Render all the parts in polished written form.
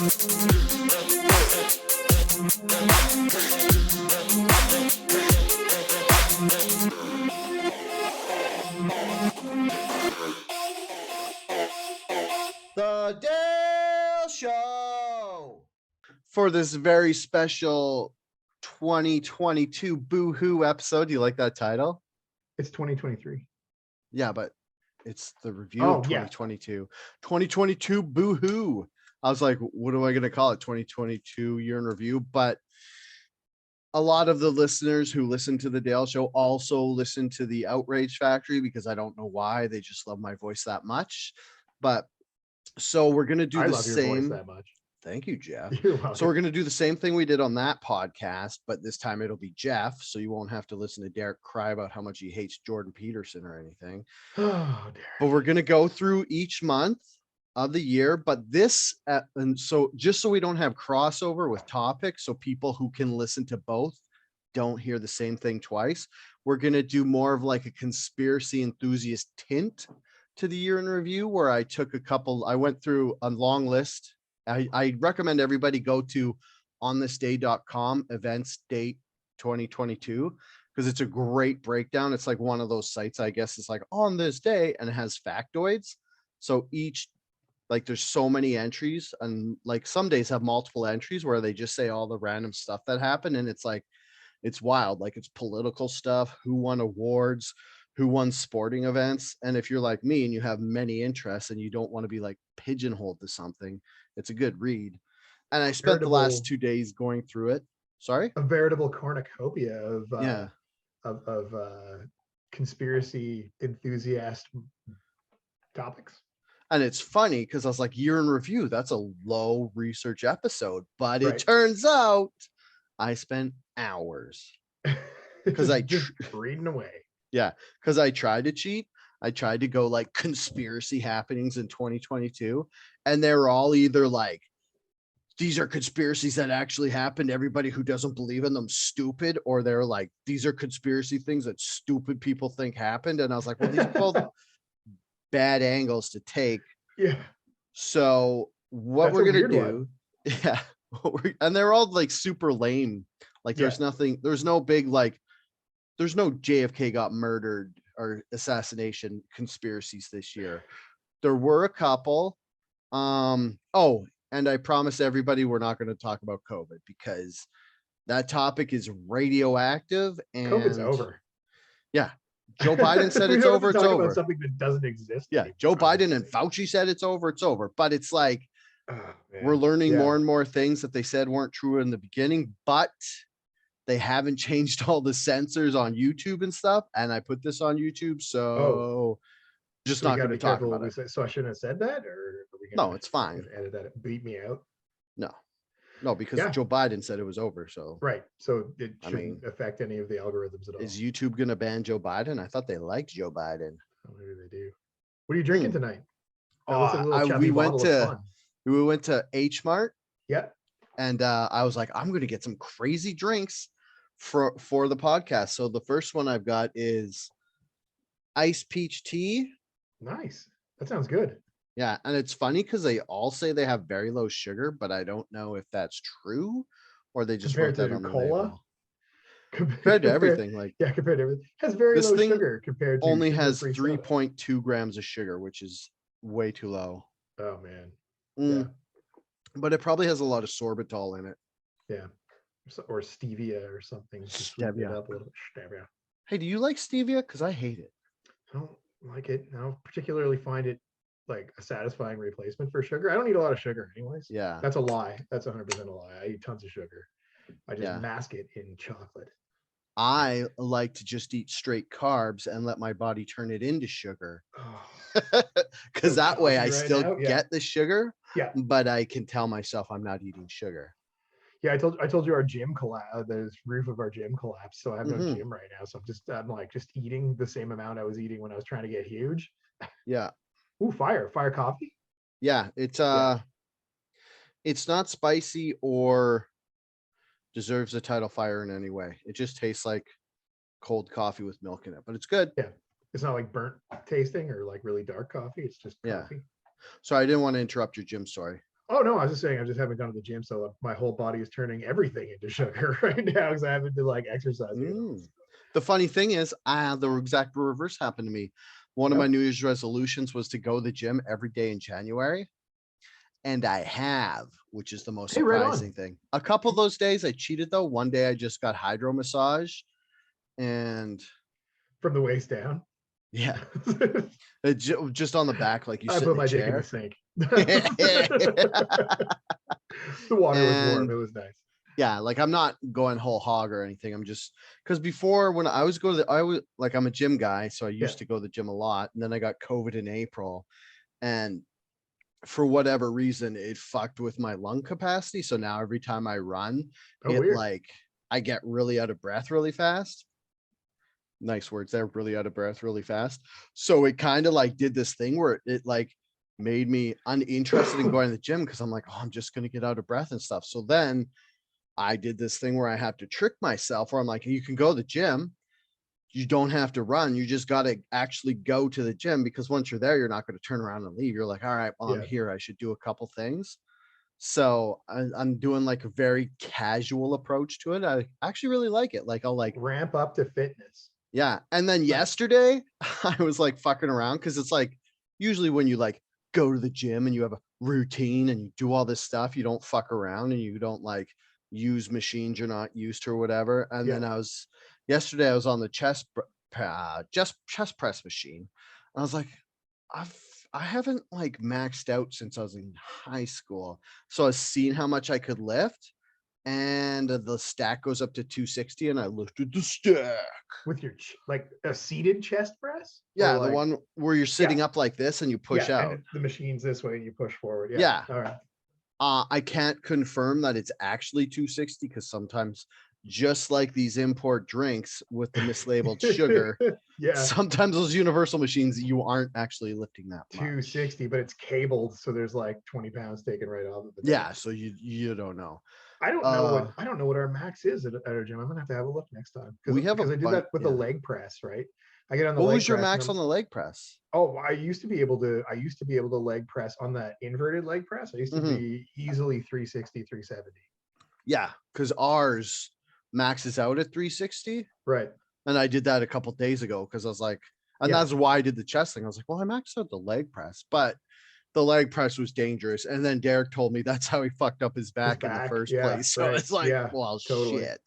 The Dale Show for this very special 2022 Boo-hoo episode. Do you like that title? It's 2023. Yeah, but it's the review Oh, of yeah. 2022. 2022 Boo-hoo. I was like, what am I going to call it? 2022 year in review. But a lot of the listeners who listen to the Dale Show also listen to the Outrage Factory because I don't know why. They just love my voice that much. But so we're going to do I the love your same. voice that much. Thank you, Geoff. You're welcome. So we're going to do the same thing we did on that podcast, but this time it'll be Geoff. So you won't have to listen to Derek cry about how much he hates Jordan Peterson or anything. Oh, dear. But we're going to go through each month of the year. But this, and so just so we don't have crossover with topics, so people who can listen to both don't hear the same thing twice, we're going to do more of like a conspiracy enthusiast tint to the year in review, where I took I went through a long list. I recommend everybody go to onthisday.com events date 2022 because it's a great breakdown. It's like one of those sites, I guess it's like on this day, and it has factoids. So each, like there's so many entries, and like some days have multiple entries where they just say all the random stuff that happened, and it's like, it's wild. Like it's political stuff, who won awards, who won sporting events. And if you're like me and you have many interests and you don't want to be like pigeonholed to something, it's a good read. And I spent the last 2 days going through it. Sorry? A veritable cornucopia of Yeah. of conspiracy enthusiast topics. And it's funny because I was like, year in review, that's a low research episode. But Right. it turns out I spent hours because I just reading away. Yeah, because I tried to cheat. I tried to go like conspiracy happenings in 2022, and they're all either like, these are conspiracies that actually happened. Everybody who doesn't believe in them stupid, or they're like, these are conspiracy things that stupid people think happened. And I was like, well, these are both bad angles to take. Yeah. So what That's we're gonna weird do, one. yeah, and they're all like super lame. Like there's nothing, there's no big like, there's no JFK got murdered or assassination conspiracies this year. There were a couple. Oh, and I promise everybody we're not going to talk about COVID because that topic is radioactive and COVID's over. Yeah. Joe Biden said it's over. It's over. About something that doesn't exist. Yeah. Anymore. Joe Biden and Fauci said it's over. It's over. But it's like, we're learning more and more things that they said weren't true in the beginning, but they haven't changed all the censors on YouTube and stuff. And I put this on YouTube. So just not going to talk about it. So I shouldn't have said that, or no, it's fine. Edit that, beat me out. No, because Joe Biden said it was over. So right. So it shouldn't affect any of the algorithms at all. Is YouTube going to ban Joe Biden? I thought they liked Joe Biden. Oh, maybe they do. What are you drinking tonight? We went to H Mart. Yeah. And I was like, I'm going to get some crazy drinks for the podcast. So the first one I've got is iced peach tea. Nice. That sounds good. Yeah. And it's funny because they all say they have very low sugar, but I don't know if that's true or they just wrote that on the label. Compared to everything. Like, yeah, compared to everything. It has very low sugar compared to only has 3.2 grams of sugar, which is way too low. Oh, man. Yeah. But it probably has a lot of sorbitol in it. Yeah. Or stevia or something. Stevia. Up a little bit. Stevia. Hey, do you like stevia? Because I hate it. I don't like it. I don't particularly find it like a satisfying replacement for sugar. I don't eat a lot of sugar anyways. Yeah. That's a lie. That's 100% a lie. I eat tons of sugar. I just mask it in chocolate. I like to just eat straight carbs and let my body turn it into sugar. Because that way I still get the sugar, but I can tell myself I'm not eating sugar. Yeah, I told you our gym collapsed. The roof of our gym collapsed, so I have no gym right now. So I'm like just eating the same amount I was eating when I was trying to get huge. Yeah. Ooh, fire coffee. Yeah, it's not spicy or deserves the title fire in any way. It just tastes like cold coffee with milk in it, but it's good. Yeah, it's not like burnt tasting or like really dark coffee. It's just coffee. So I didn't want to interrupt your gym story. Oh no, I was just saying I just haven't gone to the gym, so my whole body is turning everything into sugar right now because I haven't been like exercising at all. Mm. The funny thing is, the exact reverse happened to me. One of my Yep. New Year's resolutions was to go to the gym every day in January. And I have, which is the most Hey, right on. surprising thing. A couple of those days I cheated though. One day I just got hydro massage and From the waist down. yeah, just on the back, like you I sit in put a my dick in the chair. sink. The water was warm. And It was nice. yeah, like I'm not going whole hog or anything. I'm just because before when I was going to I was like I'm a gym guy, so I Yeah. used to go to the gym a lot, and then I got COVID in April, and for whatever reason, it fucked with my lung capacity. So now every time I run, Oh, it weird. like I get really out of breath really fast. Nice words there, really out of breath really fast. So it kind of like did this thing where it like made me uninterested in going to the gym because I'm like, oh, I'm just gonna get out of breath and stuff. So then I did this thing where I have to trick myself where I'm like, you can go to the gym, you don't have to run. You just got to actually go to the gym because once you're there, you're not going to turn around and leave. You're like, all right, well, I'm Yeah. here. I should do a couple things. So I'm doing like a very casual approach to it. I actually really like it. Like I'll like, Ramp up to fitness. yeah. And then Nice. yesterday I was like fucking around because it's like usually when you like go to the gym and you have a routine and you do all this stuff, you don't fuck around and you don't like use machines you're not used to or whatever. And Yeah. then yesterday I was on the just chest press machine. I was like, I've I haven't like maxed out since I was in high school. So I was seeing how much I could lift and the stack goes up to 260 and I lifted the stack. With your like a seated chest press, or Yeah, the like, one where you're yeah, sitting up like this and you push yeah, out. and the machine's this way and you push forward. Yeah. Yeah. All right. I can't confirm that it's actually 260 because sometimes, just like these import drinks with the mislabeled sugar, Yeah. sometimes those universal machines you aren't actually lifting that much. 260, but it's cabled, so there's like 20 pounds taken right off of it. Yeah, so you don't know. I don't know what our max is at our gym. I'm gonna have to have a look next time We have a because I did bunch. that with the Yeah. leg press, right? I get on the What leg was your press and max on the leg press? oh, I used to be able to leg press on that inverted leg press. I used to Mhm. be easily 360, 370. Yeah, because ours maxes out at 360. Right. And I did that a couple days ago because I was like, and Yeah. that's why I did the chest thing. I was like, well, I maxed out the leg press, but the leg press was dangerous. And then Derek told me that's how he fucked up his His back in the back. first Yeah. place. So Right. it's like, Yeah. well, Totally. shit,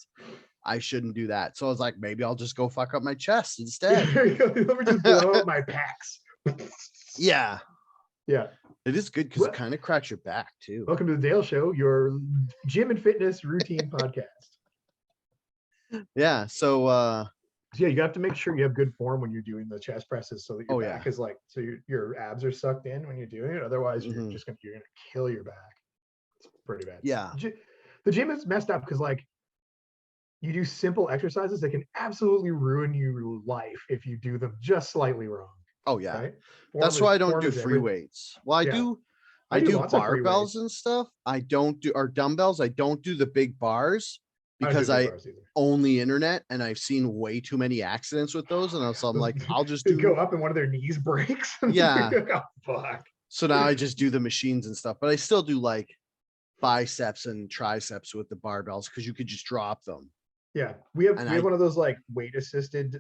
I shouldn't do that. So I was like, maybe I'll just go fuck up my chest Yeah. instead. Let me just blow up my pecs. Yeah, Yeah. it is good because it Well, kind of cracks your back too. welcome to the Dale Show, your gym and fitness routine podcast. Yeah. So So yeah, you have to make sure you have good form when you're doing the chest presses, so that your oh back yeah. is like, so your abs are sucked in when you're doing it. Otherwise, Mhm. you're gonna kill your back. It's pretty bad. Yeah. The gym is messed up because like you do simple exercises that can absolutely ruin your life if you do them just slightly wrong. Oh yeah. Right? That's why I don't Form do is free everything. weights. Well, Yeah, I I do do lots of free barbells weights. and stuff. I don't do or dumbbells. I don't do the big bars I don't do because big I bars either. own the internet and I've seen way too many accidents with those. And so I'm like, I'll just They go do up and one of their knees breaks. yeah. Oh fuck. So now I just do the machines and stuff, but I still do like biceps and triceps with the barbells because you could just drop them. Yeah, we have And one of those like weight assisted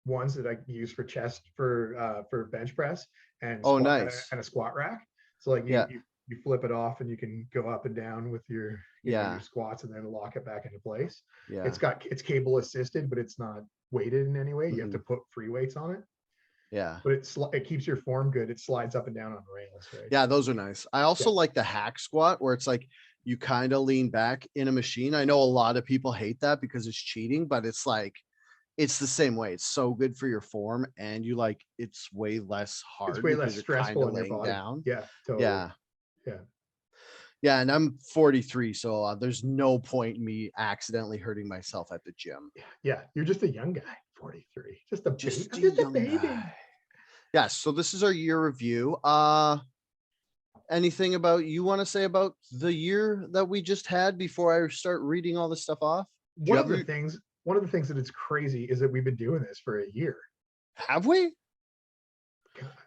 ones that I use for chest for bench press and oh squat nice. and a squat rack. So like Yeah. you flip it off and you can go up and down with your your Yeah. squats and then lock it back into place. Yeah. It's cable assisted, but it's not weighted in any way. You have to Mhm. put free weights on it, Yeah. but it keeps your form good. It slides up and down on rails, right? Yeah, those are nice. I also Yeah. like the hack squat where it's like you kind of lean back in a machine. I know a lot of people hate that because it's cheating, but it's like it's the same way. It's so good for your form and you like it's way less It's hard way because less you're kind stressful of on your laying body. down. Yeah, totally. Yeah. Yeah. Yeah, and I'm 43, so there's no point in me accidentally hurting myself at the gym. Yeah, you're just a young guy, 43. Just a baby. Just I'm a just a young baby. guy. Yeah, so this is our year review. Anything about you want to say about the year that we just had before I start reading all this stuff off? Do you One of the things that is crazy is that we've been doing this for a year. have we?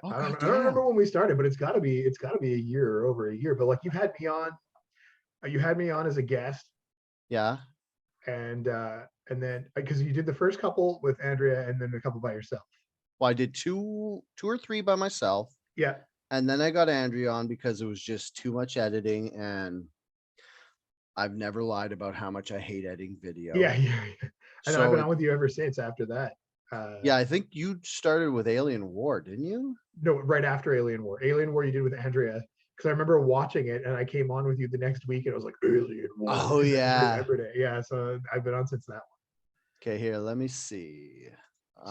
I Okay, don't remember damn. when we started, but it's got to be a year or over a year. But like you had me on as a guest, Yeah. and then because you did the first couple with Andrea and then a couple by yourself. Well, I did two or three by myself, Yeah, and then I got Andrea on because it was just too much editing, and I've never lied about how much I hate editing video. yeah. And then I've So been it, on with you ever since after that. yeah, I think you started with Alien War, didn't you? No, right after Alien War. Alien War you did with Andrea. Because I remember watching it and I came on with you the next week and I was like, Alien War. Oh And I just yeah. remembered it. Yeah, so I've been on since that one. Okay, here, let me see.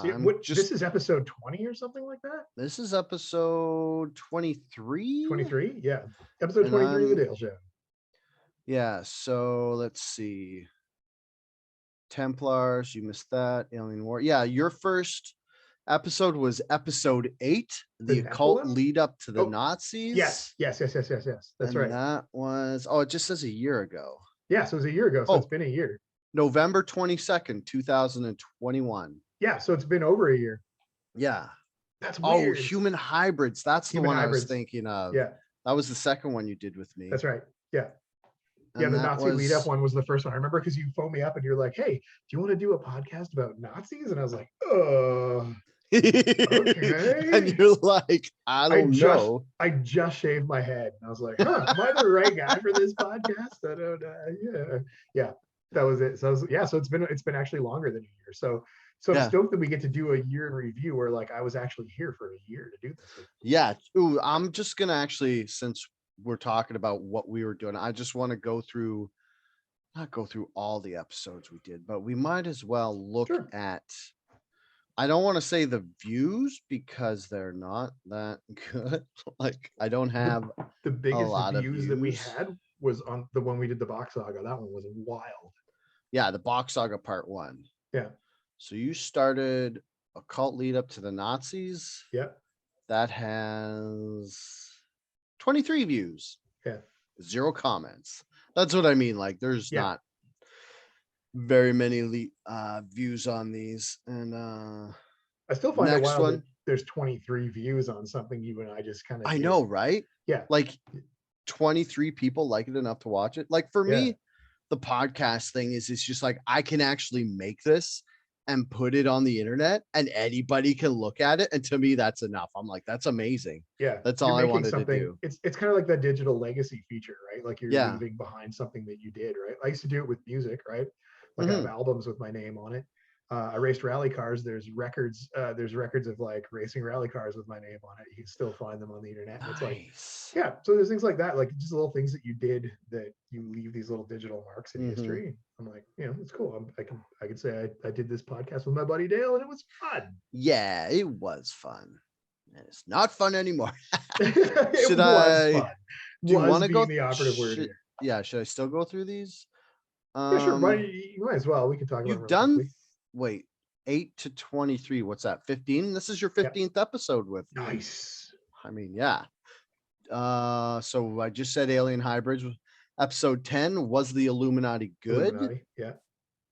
See, I'm just this is episode 20 or something like that? this is episode 23, 23? Yeah. Episode and 23 of the I'm Dale Show. yeah, so let's see. Templars, you missed that. Alien War. Yeah, your first episode was episode 8, The the occult Nephilim? lead up to the Oh, Nazis. yes. That's And right. that was, oh, it just says a year ago. Yeah, so it was a year ago. So it's Oh, been a year. November 22nd, 2021. Yeah, so it's been over a year. Yeah. That's Oh, weird. Human Hybrids. That's the Human one I was hybrids. thinking of. Yeah, That was the second one you did with me. that's right. Yeah. Yeah, And the that Nazi lead up was one was the first one. I remember because you phoned me up and you're like, "Hey, do you want to do a podcast about Nazis?" And I was like, and okay." you're like, I I don't just know. I just shaved my head. And I was like, "Huh, am I the right guy for this podcast?" I don't yeah. That was it. So yeah, so it's been actually longer than a year. So I'm Yeah. stoked that we get to do a year in review where like I was actually here for a year to do this. Yeah. Ooh, I'm just gonna actually, since we're talking about what we were doing, I just want to go through, not go through all the episodes we did, but we might as well look Sure. at, I don't want to say the views because they're not that good. Like I don't have The a biggest lot of views that we views. had was on the one we did the box saga. That one was wild. Yeah, the box saga part 1. Yeah. So you started a cult lead up to the Nazis. Yeah. That has 23 views, Yeah. 0 comments. That's what I mean. Like there's Yeah. not very many views on these. And I still find it next wild that one, there's 23 views on something you and I just kind of I did. know, right? Yeah. Like 23 people like it enough to watch it. Like for Yeah. me, the podcast thing is it's just like I can actually make this and put it on the internet and anybody can look at it. And to me, that's enough. I'm like, that's amazing. Yeah. That's You're all I making wanted to something. do. It's kind of like that digital legacy feature, right? Like you're Yeah. leaving behind something that you did, right? I used to do it with music, right? Like I have Mhm. albums with my name on it. I raced rally cars. There's records. There's records of like racing rally cars with my name on it. You can still find them on the internet. And it's like, Nice. yeah. So there's things like that, like just little things that you did that you leave these little digital marks in Mhm. history. I'm like, it's cool. I can say I did this podcast with my buddy Dale, and it was fun. Yeah, it was fun. And it's not fun anymore. It Should was I? fun. Do you Was want to being go? the operative word here. Yeah, should I still go through these? Yeah, sure. Um, You might as well. We can talk about it you've really done, quickly. wait, 8 to 23. What's that? 15? This is your Yeah. 15th episode with me. Nice. I mean, yeah. So I just said Alien Hybrids. Episode 10, was the Illuminati good? Illuminati. Yeah.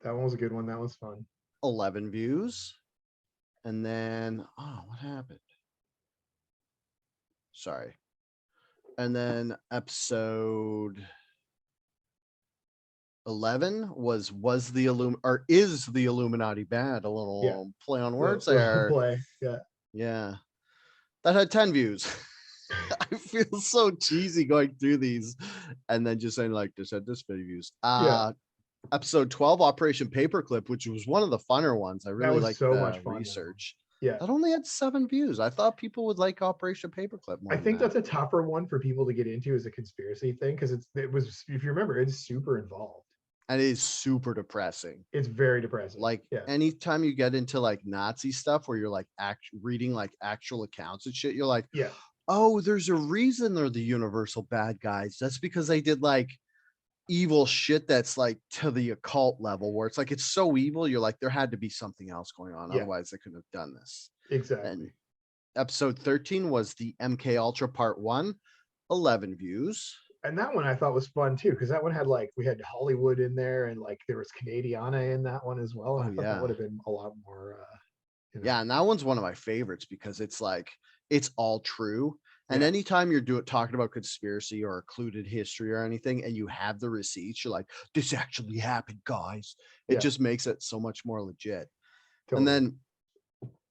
That one was a good one. That was fun. 11 views. And then, oh, what happened? Sorry. And then episode 11 was is the Illuminati bad? A little play on words there. Play. Yeah. Yeah. That had 10 views. I feel so cheesy going through these and then just saying like this had this many views. Episode 12, Operation Paperclip, which was one of the funner ones. I really liked so the much fun. research. Yeah. That only had 7 views. I thought people would like Operation Paperclip more. I think that's a tougher one for people to get into as a conspiracy thing because it was, if you remember, it's super involved. And it is super depressing. It's very depressing. Like anytime you get into like Nazi stuff where you're like reading like actual accounts and shit, you're like, yeah, oh, there's a reason they're the universal bad guys. That's because they did like evil shit that's like to the occult level where it's like it's so evil. You're like, there had to be something else going on. Otherwise, they couldn't have done this. Exactly. And episode 13 was the MK Ultra Part 1, 11 views. And that one I thought was fun too, because that one had like we had Hollywood in there, and like there was Canadiana in that one as well. And I thought that would have been a lot more. Yeah, and that one's one of my favorites because it's like it's all true. And Yeah. anytime you're talking about conspiracy or occluded history or anything, and you have the receipts, you're like, this actually happened, guys. It Yeah. just makes it so much more legit. And Totally. then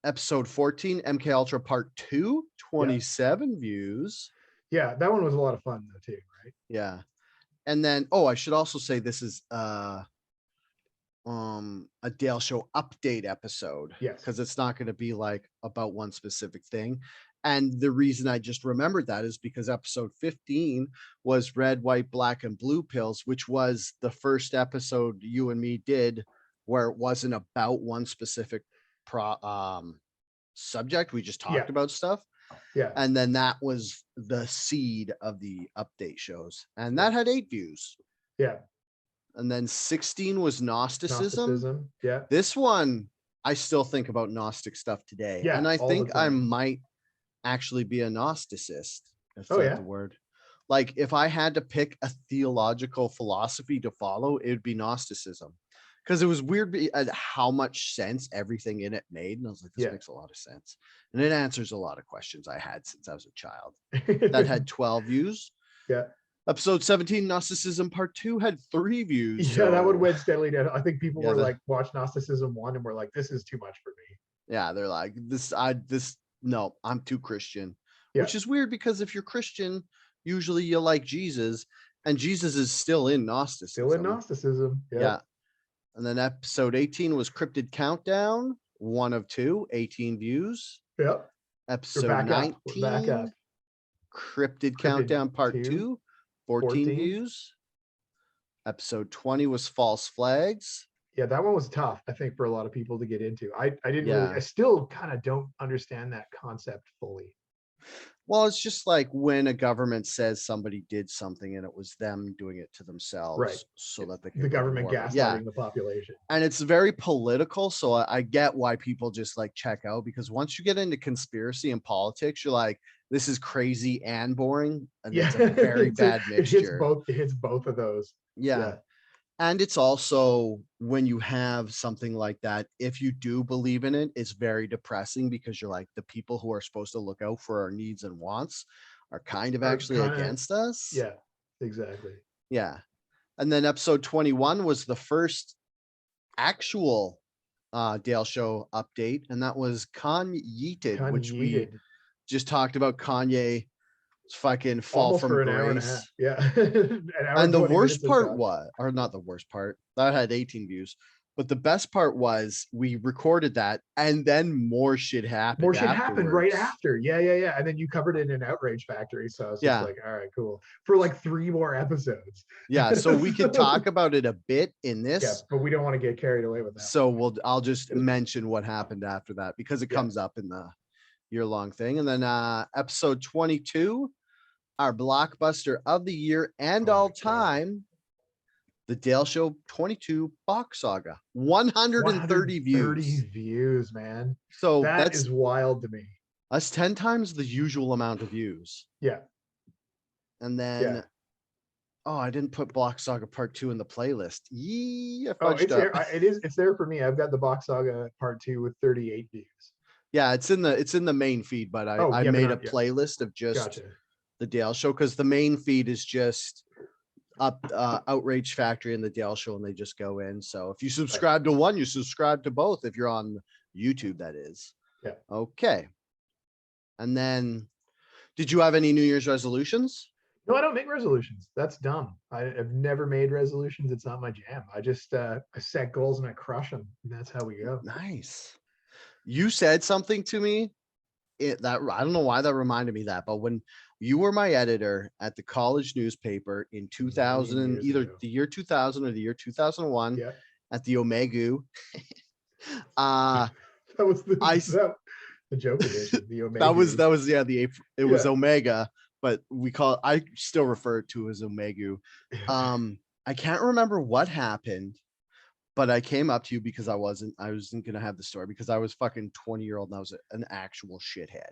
episode 14, MK Ultra Part 2, Yeah. 27 views. Yeah. That one was a lot of fun though too, right? Yeah. And then, oh, I should also say this is a Dale Show update episode, Yes. because it's not going to be like about one specific thing. And the reason I just remembered that is because episode 15 was red, white, black, and blue pills, which was the first episode you and me did where it wasn't about one specific subject. We just Yeah. talked about stuff. Yeah. And then that was the seed of the update shows. And that Yeah. had 8 views. Yeah. And then 16 was Gnosticism. Gnosticism. Yeah. This one, I still think about Gnostic stuff today. Yeah, And I all the think I time. might actually be a Gnosticist, if Oh, that's yeah? the word. Like if I had to pick a theological philosophy to follow, it would be Gnosticism. Because it was weird at how much sense everything in it made. And I was like, this Yeah. makes a lot of sense. And it answers a lot of questions I had since I was a child. That had 12 views. Yeah. Episode 17, Gnosticism Part 2 had 3 views. Yeah, that one so- went steadily down. I think people Yeah, were the- like, watch Gnosticism 1 and were like, this is too much for me. Yeah, they're like, no, I'm too Christian. Yeah. Which is weird because if you're Christian, usually you like Jesus, and Jesus is still in Gnosticism. Still in Gnosticism. Yeah. And then episode 18 was Cryptid Countdown, 1 of 2, 18 views. Yep. Episode back up. 19, We're back up. Cryptid Countdown Part 2, 2, 14 views. Episode 20 was False Flags. Yeah, that one was tough, I think, for a lot of people to get into. I didn't really, Yeah. I still kind of don't understand that concept fully. Well, it's just like when a government says somebody did something and it was them doing it to themselves, Right. so that they can The go to government war. gaslighting Yeah. the population. And it's very political, so I get why people just like check out, because once you get into conspiracy and politics, you're like, this is crazy and boring, and Yeah, it's a very bad it hits mixture. it hits both of those. Yeah. And it's also, when you have something like that, if you do believe in it, it's very depressing, because you're like, the people who are supposed to look out for our needs and wants are kind of Are actually kinda- against us. Yeah, exactly. Yeah. And then episode 21 was the first actual Dale Show update, and that was Kanyeeted, which we Kanyeeted. just talked about. Kanye's fucking fall Almost from for an hour and a grace. half. Yeah. An hour And the 20 worst minutes of part talk. was, or not the worst part, that had 18 views. But the best part was we recorded that, and then more shit happened. More shit happened right afterwards. after. Yeah. And then you covered it in Outrage Factory. So I was Yeah. just like, all right, cool. For like 3 more episodes. Yeah, so we could talk about it a bit in this. Yeah, but we don't want to get carried away with that. So I'll just mention what happened after that, because it Yeah. comes up in the year-long thing. And then episode 22, our blockbuster of the year and Oh my all God. time, the Dale Show 22 Box Saga, 130 views. 130 views, man. So That is wild to me. that's 10 times the usual amount of views. Yeah. And then, oh, I didn't put Block Saga Part 2 in the playlist. I Oh, fudged it's up. there. It's there for me. I've got the Box Saga Part 2 with 38 views. Yeah, it's in the main feed, but I Oh, yeah, but made a not- yeah. playlist of just Gotcha. the Dale Show, because the main feed is just up Outrage Factory and the Dale Show, and they just go in. So if you subscribe to one, you subscribe to both. If you're on YouTube, that is. Yeah. Okay. And then, did you have any New Year's resolutions? No, I don't make resolutions. That's dumb. I've never made resolutions. It's not my jam. I just I set goals and I crush them. And that's how we go. Nice. You said something to me that I don't know why that reminded me of that, but when you were my editor at the college newspaper in 2000, years either ago. the year 2000 or the year 2001, Yeah. at the Omega, That was the I- the joke edition. The Omega. that was yeah, it was Yeah. Omega, but I still refer to it as Omega. I can't remember what happened, but I came up to you because I wasn't gonna have the story, because I was fucking 20-year-old and I was an actual shithead.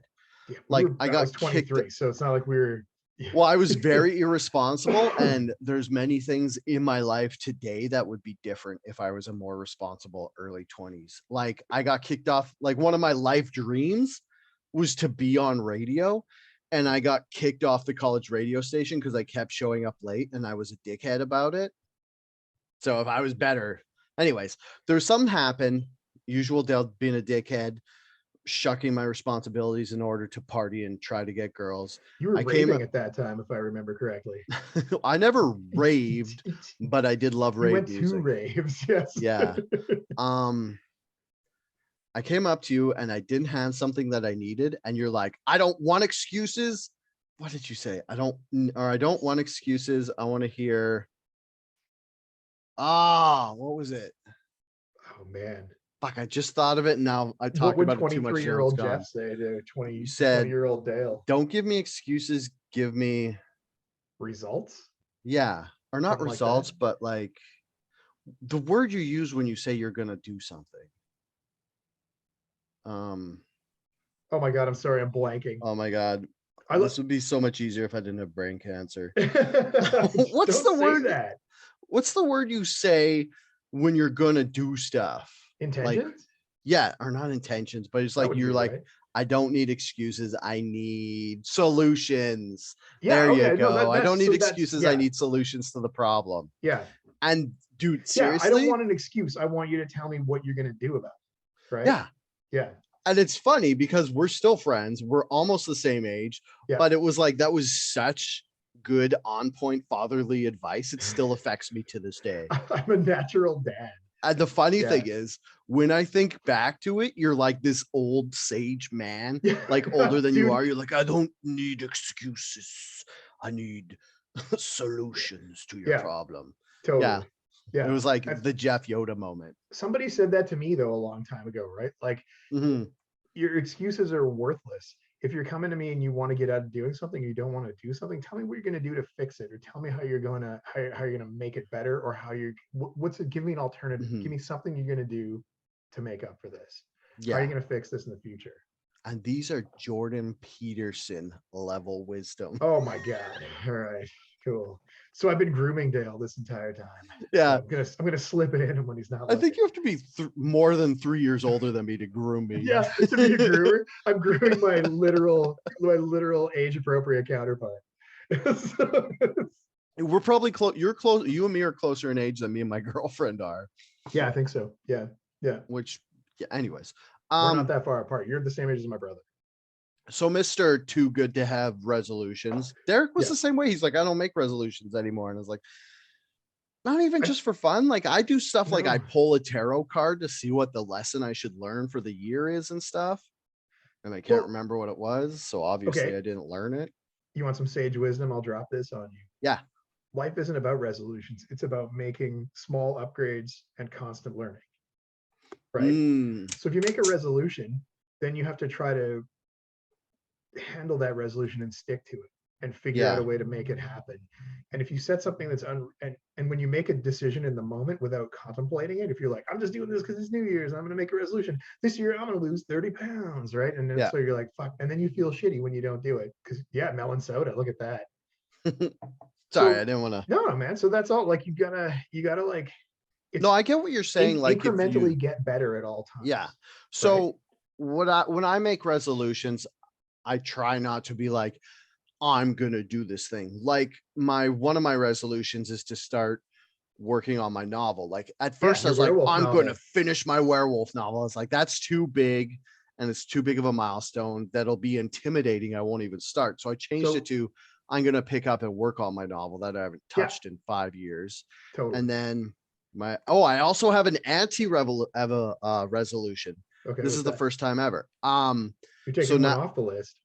Yeah, like, I I got was kicked- 23, so it's not like we were. Well, I was very irresponsible, and there's many things in my life today that would be different if I was a more responsible early 20s. Like, I got kicked off, like one of my life dreams was to be on radio. And I got kicked off the college radio station because I kept showing up late and I was a dickhead about it. So if I was better, anyways, there's something happen. Usual Dale being a dickhead, shucking my responsibilities in order to party and try to get girls. You were I came raving at that time, if I remember correctly. I never raved, but I did love You rave went to music. raves, yes. Yeah. I came up to you and I didn't have something that I needed, and you're like, I don't want excuses. What did you say? I don't want excuses. I want to hear. What was it? Oh man. Fuck, I just thought of it. And now I What talked would about it too much. 23-year-old It's gone. Geoff say to You said, 20-year-old Dale? Don't give me excuses. Give me Results? yeah, or not Something like results, that? but like the word you use when you say you're gonna do something. Oh my God, I'm sorry, I'm blanking. Oh my God. This would be so much easier if I didn't have brain cancer. What's Don't the say word? that. What's the word you say when you're gonna do stuff? Like, Intentions? yeah, or not intentions, but it's That like would you're be like, right. I don't need excuses. I need solutions. Yeah, There you okay. No, go. I don't need so that's excuses. I yeah, need solutions to the problem. yeah. And dude, Yeah, I don't seriously, want an excuse. I want you to tell me what you're gonna do about it. Right? yeah. Yeah, And it's funny because we're still friends. We're almost the same age, yeah. but it was like that was such good on point fatherly advice. It still affects me to this day. I'm a natural dad. And the funny Yeah. thing is, when I think back to it, you're like this old sage man, Yeah. like older than you Dude. are. You're like, I don't need excuses. I need solutions to your Yeah, problem. totally. Yeah. Yeah. It was like the Jeff Yoda moment. Somebody said that to me though a long time ago, right? Like Mhm. your excuses are worthless. If you're coming to me and you want to get out of doing something, you don't want to do something, tell me what you're going to do to fix it, or tell me how you're going to make it better, or how you're what's it, give me an alternative. Mhm. Give me something you're going to do to make up for this. How are Yeah. you going to fix this in the future? And these are Jordan Peterson level wisdom. Oh my God. All right, cool. So I've been grooming Dale this entire time. Yeah. So I'm gonna slip it in when he's not I looking. think you have to be more than 3 years older than me to groom me. Yeah, to be a groomer, I'm grooming my literal age appropriate counterpart. So, We're probably close. You're close. You and me are closer in age than me and my girlfriend are. yeah, I think so. Yeah, yeah. Which, yeah, anyways. We're not that far apart. You're the same age as my brother. So Mr. Too Good to Have resolutions. Derek was Yeah. the same way. He's like, I don't make resolutions anymore. And I was like, not even just for fun. Like I do stuff like I No. pull a tarot card to see what the lesson I should learn for the year is and stuff. And I can't remember what it was. So obviously Okay. I didn't learn it. You want some sage wisdom? I'll drop this on you. Yeah. Life isn't about resolutions. It's about making small upgrades and constant learning. Right. So if you make a resolution, then you have to try to handle that resolution and stick to it and figure out a way to make it happen. And if you set something that's and when you make a decision in the moment without contemplating it, if you're like, I'm just doing this because it's New Year's, I'm going to make a resolution this year, I'm going to lose 30 pounds, right? And then so you're like, fuck, and then you feel shitty when you don't do it because melon soda, look at that. Sorry, I didn't want to. No, man. So that's all. Like you gotta like. No, I get what you're saying. Like incrementally get better at all times. Yeah. So when I make resolutions, I try not to be like, I'm gonna do this thing. Like one of my resolutions is to start working on my novel. Like at first I was like, I'm going to finish my werewolf novel. It's like, that's too big and it's too big of a milestone. That'll be intimidating. I won't even start. So I changed it to, I'm going to pick up and work on my novel that I haven't touched in 5 years. Totally. And then I also have an resolution. Okay. This is the first time ever. You're taking one off the list.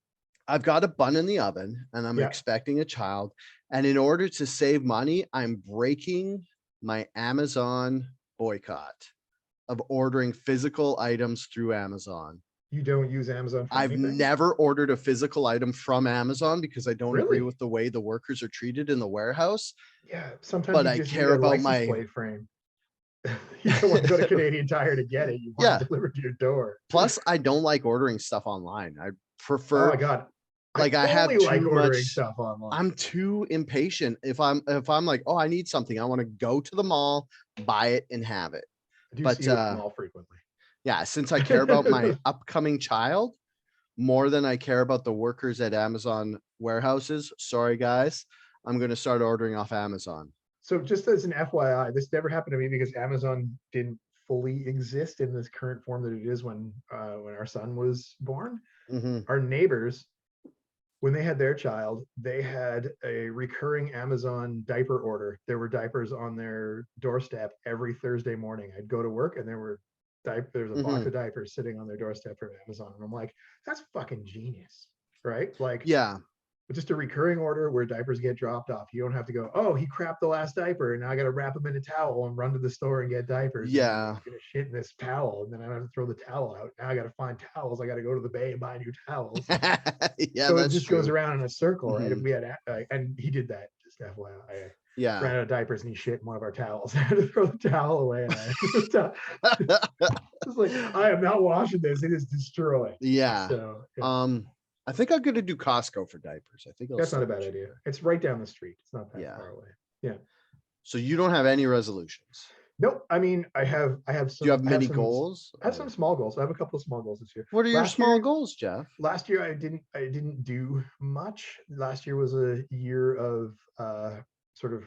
I've got a bun in the oven and I'm expecting a child. And in order to save money, I'm breaking my Amazon boycott of ordering physical items through Amazon. You don't use Amazon for I've anything? never ordered a physical item from Amazon because I don't agree with the way the workers are treated in the warehouse. Yeah, sometimes but you I just care need a about license my plate frame. You don't want to go to Canadian Tire to get it. You want it delivered to your door. Plus, I don't like ordering stuff online. I prefer. Oh my God. Like I have too like ordering much stuff online. I'm too impatient. If I'm like, oh, I need something, I want to go to the mall, buy it, and have it. I do see you at the mall frequently. Yeah, since I care about my upcoming child, more than I care about the workers at Amazon warehouses. Sorry, guys. I'm going to start ordering off Amazon. So just as an FYI, this never happened to me because Amazon didn't fully exist in this current form that it is when our son was born. Mm-hmm. Our neighbors, when they had their child, they had a recurring Amazon diaper order. There were diapers on their doorstep every Thursday morning. I'd go to work and there's a box of diapers sitting on their doorstep from Amazon. And I'm like, that's fucking genius, right? Like, yeah, just a recurring order where diapers get dropped off. You don't have to go, oh, he crapped the last diaper and now I got to wrap him in a towel and run to the store and get diapers. Yeah. He's going to shit in this towel and then I have to throw the towel out. Now I got to find towels. I got to go to the bay and buy new towels. Yeah, so it that's just true. goes around in a circle, right? Mhm. If we had, and he did that, just FYI. Yeah. Ran out of diapers and he shit in one of our towels. I had to throw the towel away. And it's like, I am not washing this. It is destroyed. Yeah. So, yeah. I think I'm gonna do Costco for diapers. I think That's not a bad idea. It's right down the street. It's not that Yeah. far away. Yeah. So you don't have any resolutions? Nope. I mean, I have some. Do you have many some, goals? I have some small goals. I have a couple of small goals this year. What are your small goals, Geoff? Last year I didn't do much. Last year was a year of sort of,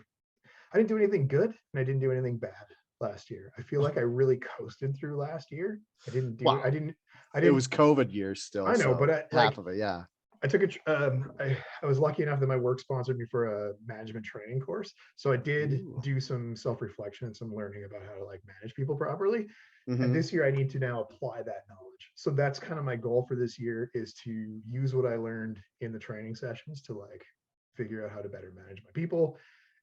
I didn't do anything good and I didn't do anything bad last year. I feel like I really coasted through last year. I didn't. It was COVID year still. I know, so but half of it, yeah. I took I was lucky enough that my work sponsored me for a management training course. So I did do some self-reflection and some learning about how to like manage people properly. And this year I need to now apply that knowledge. So that's kind of my goal for this year, is to use what I learned in the training sessions to like figure out how to better manage my people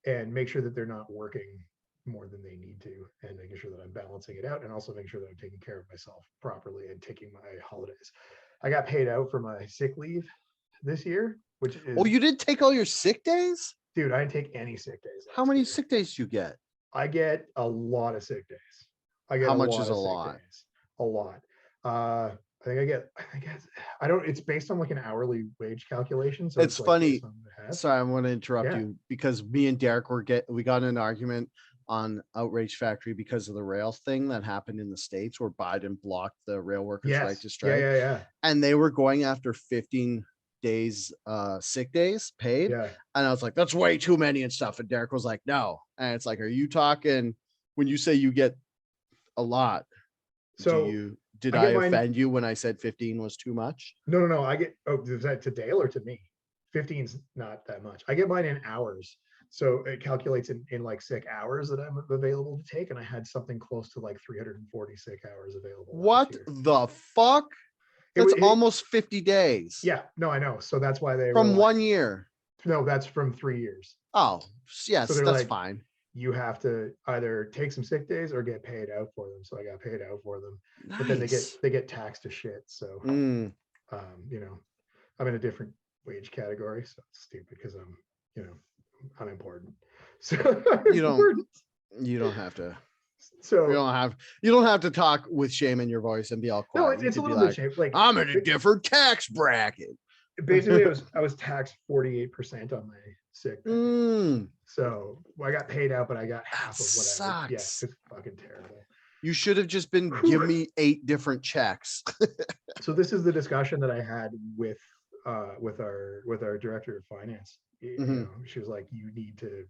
and make sure that they're not working more than they need to, and making sure that I'm balancing it out, and also making sure that I'm taking care of myself properly and taking my holidays. I got paid out for my sick leave this year, which is, oh, you didn't take all your sick days? Dude, I didn't take any sick days. How many sick days do you get? I get a lot of sick days. I get how much is a lot? Days. A lot. I don't, it's based on like an hourly wage calculation. So it's funny. Like sorry, I'm going to interrupt you because me and Derek we got in an argument on Outrage Factory because of the rail thing that happened in the States where Biden blocked the rail workers' right to strike. Yeah. And they were going after 15 days sick days paid. Yeah. And I was like, that's way too many and stuff. And Derek was like, no. And it's like, are you talking when you say you get a lot? So did I offend you when I said 15 was too much? No. I get, is that to Dale or to me? 15's not that much. I get mine in hours. So it calculates in like sick hours that I'm available to take. And I had something close to like 340 sick hours available. What the fuck? That's almost 50 days. Yeah, no, I know. So that's why they from 1 year. No, that's from 3 years. Oh, yes, so that's like, fine. You have to either take some sick days or get paid out for them. So I got paid out for them. Nice. But then they get taxed to shit. So you know, I'm in a different wage category. So it's stupid because I'm important. So you don't have to. So you don't have to talk with shame in your voice and be all quiet. No, it's a little bit shame. Like, I'm in a different tax bracket. Basically, I was taxed 48% on my sick pay. So I got paid out, but I got half of whatever. Sucks. Yeah, it's fucking terrible. You should have just been give me 8 different checks. So this is the discussion that I had with our director of finance. You know, she was like, you need to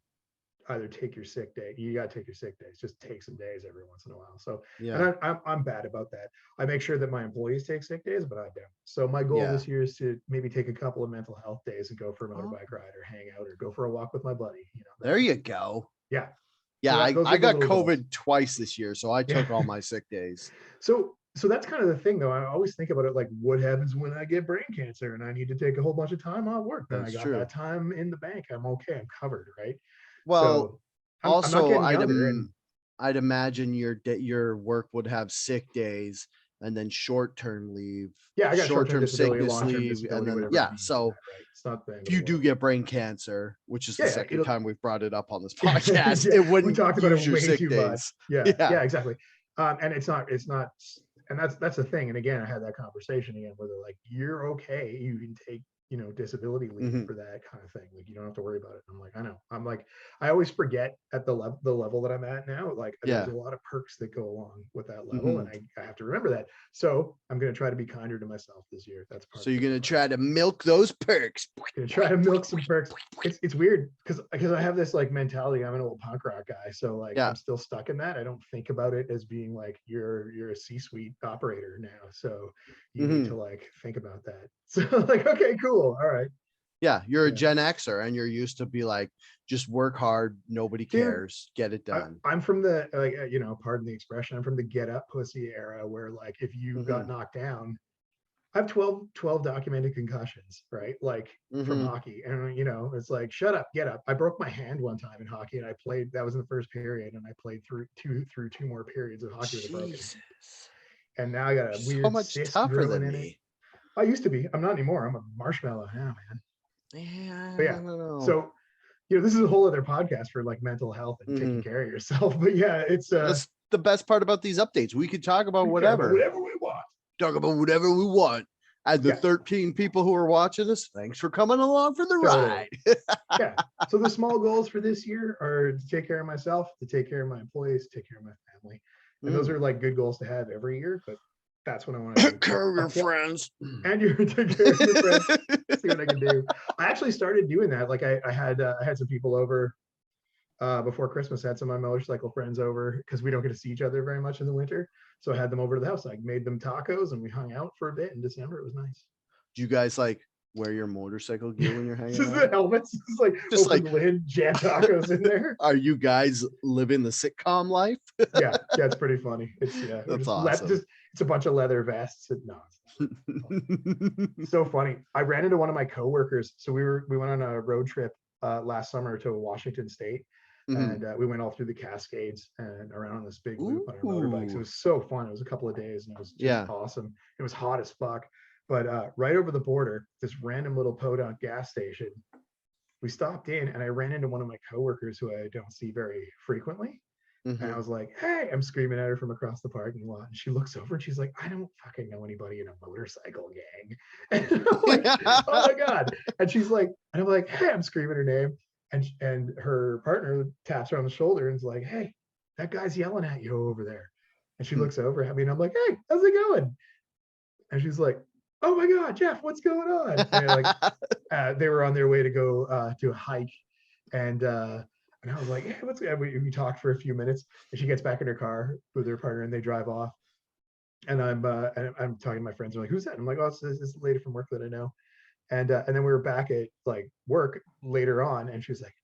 either take your sick day. You got to take your sick days. Just take some days every once in a while. So yeah, and I'm bad about that. I make sure that my employees take sick days, but I don't. So my goal this year is to maybe take a couple of mental health days and go for a motorbike ride or hang out or go for a walk with my buddy. You know, there you go. Yeah. Yeah, I got COVID twice this year, so I took all my sick days. So that's kind of the thing, though. I always think about it like, what happens when I get brain cancer and I need to take a whole bunch of time off work? Then I got that time in the bank. I'm okay. I'm covered, right? Well, so also I'd imagine your work would have sick days and then short-term leave. Yeah, I got short-term sickness leave, and then so right? It's not the if you do get brain cancer, which is the second time we've brought it up on this podcast, it wouldn't. We talked about it way too days. much. Yeah, exactly. And it's not, and that's the thing. And again, I had that conversation again where they're like, you're okay. You can take disability leave Mhm. for that kind of thing. Like you don't have to worry about it. I'm like, I know. I'm like, I always forget at the level that I'm at now. Like there's Yeah. a lot of perks that go along with that level, and Mhm. I have to remember that. So I'm gonna try to be kinder to myself this year. That's part So of you're it. gonna try to milk those perks. Gonna try to milk some perks. It's weird because I have this like mentality. I'm an old punk rock guy, so like Yeah. I'm still stuck in that. I don't think about it as being like you're a C-suite operator now, so you need to Mhm. like think about that. So like, okay, cool, all right, Yeah, you're a yeah, Gen Xer and you're used to be like, just work hard, nobody dude. cares, get it done. I'm from the like pardon the expression. I'm from the get up pussy era where like if you got Mhm. knocked down, I have 12 documented concussions, right? Like from Mhm. hockey. And, it's like, shut up, get up. I broke my hand one time in hockey and I played, that was in the first period. And I played through two more periods of hockey with a broken hand. Jesus. And now I got a So weird much cyst tougher growing than in it. me. I used to be. I'm not anymore. I'm a marshmallow now, man. Yeah, But I yeah. don't know. So, this is a whole other podcast for like mental health and taking Mhm. care of yourself. But yeah, it's That's the best part about these updates. We could talk about we care about whatever. whatever we want. Talk about whatever we want. And the Yeah. 13 people who are watching us, thanks for coming along for the Totally. ride. Yeah. So the small goals for this year are to take care of myself, to take care of my employees, to take care of my family. And those Mm. are like good goals to have every year, but that's what I want to do. Care your friends. And you take care of your friends. See what I can do. I actually started doing that. Like I had some people over before Christmas. I had some of my motorcycle friends over because we don't get to see each other very much in the winter. So I had them over to the house. I made them tacos and we hung out for a bit in December. It was nice. Do you guys like wear your motorcycle gear when you're This hanging is the out? helmets. This is like Just open like, lid, jam tacos in there. are you guys living the sitcom life? Yeah, it's pretty funny. It's we're That's just awesome. it's a bunch of leather vests. No, it's so funny. I ran into one of my coworkers. So we went on a road trip last summer to Washington State, Mhm. and we went all through the Cascades and around on this big loop on our motorbikes. It Ooh, was so fun. It was a couple of days, and it was just yeah. awesome. It was hot as fuck, but right over the border, this random little podunk gas station. We stopped in, and I ran into one of my coworkers who I don't see very frequently. And I Mhm. was like, hey, I'm screaming at her from across the parking lot. And she looks over and she's like, I don't fucking know anybody in a motorcycle gang. And I'm like, oh my God. And she's like, and I'm like, hey, I'm screaming her name. And her partner taps her on the shoulder and is like, hey, that guy's yelling at you over there. And she looks over at me and I'm like, hey, how's it going? And she's like, oh my God, Geoff, what's going on? And like they were on their way to go do a hike. And I was like, hey, what's good? We talked for a few minutes, and she gets back in her car with her partner, and they drive off. And I'm talking to my friends. They're like, who's that? And I'm like, oh, it's this lady from work that I know. And then we were back at like work later on, and she was like,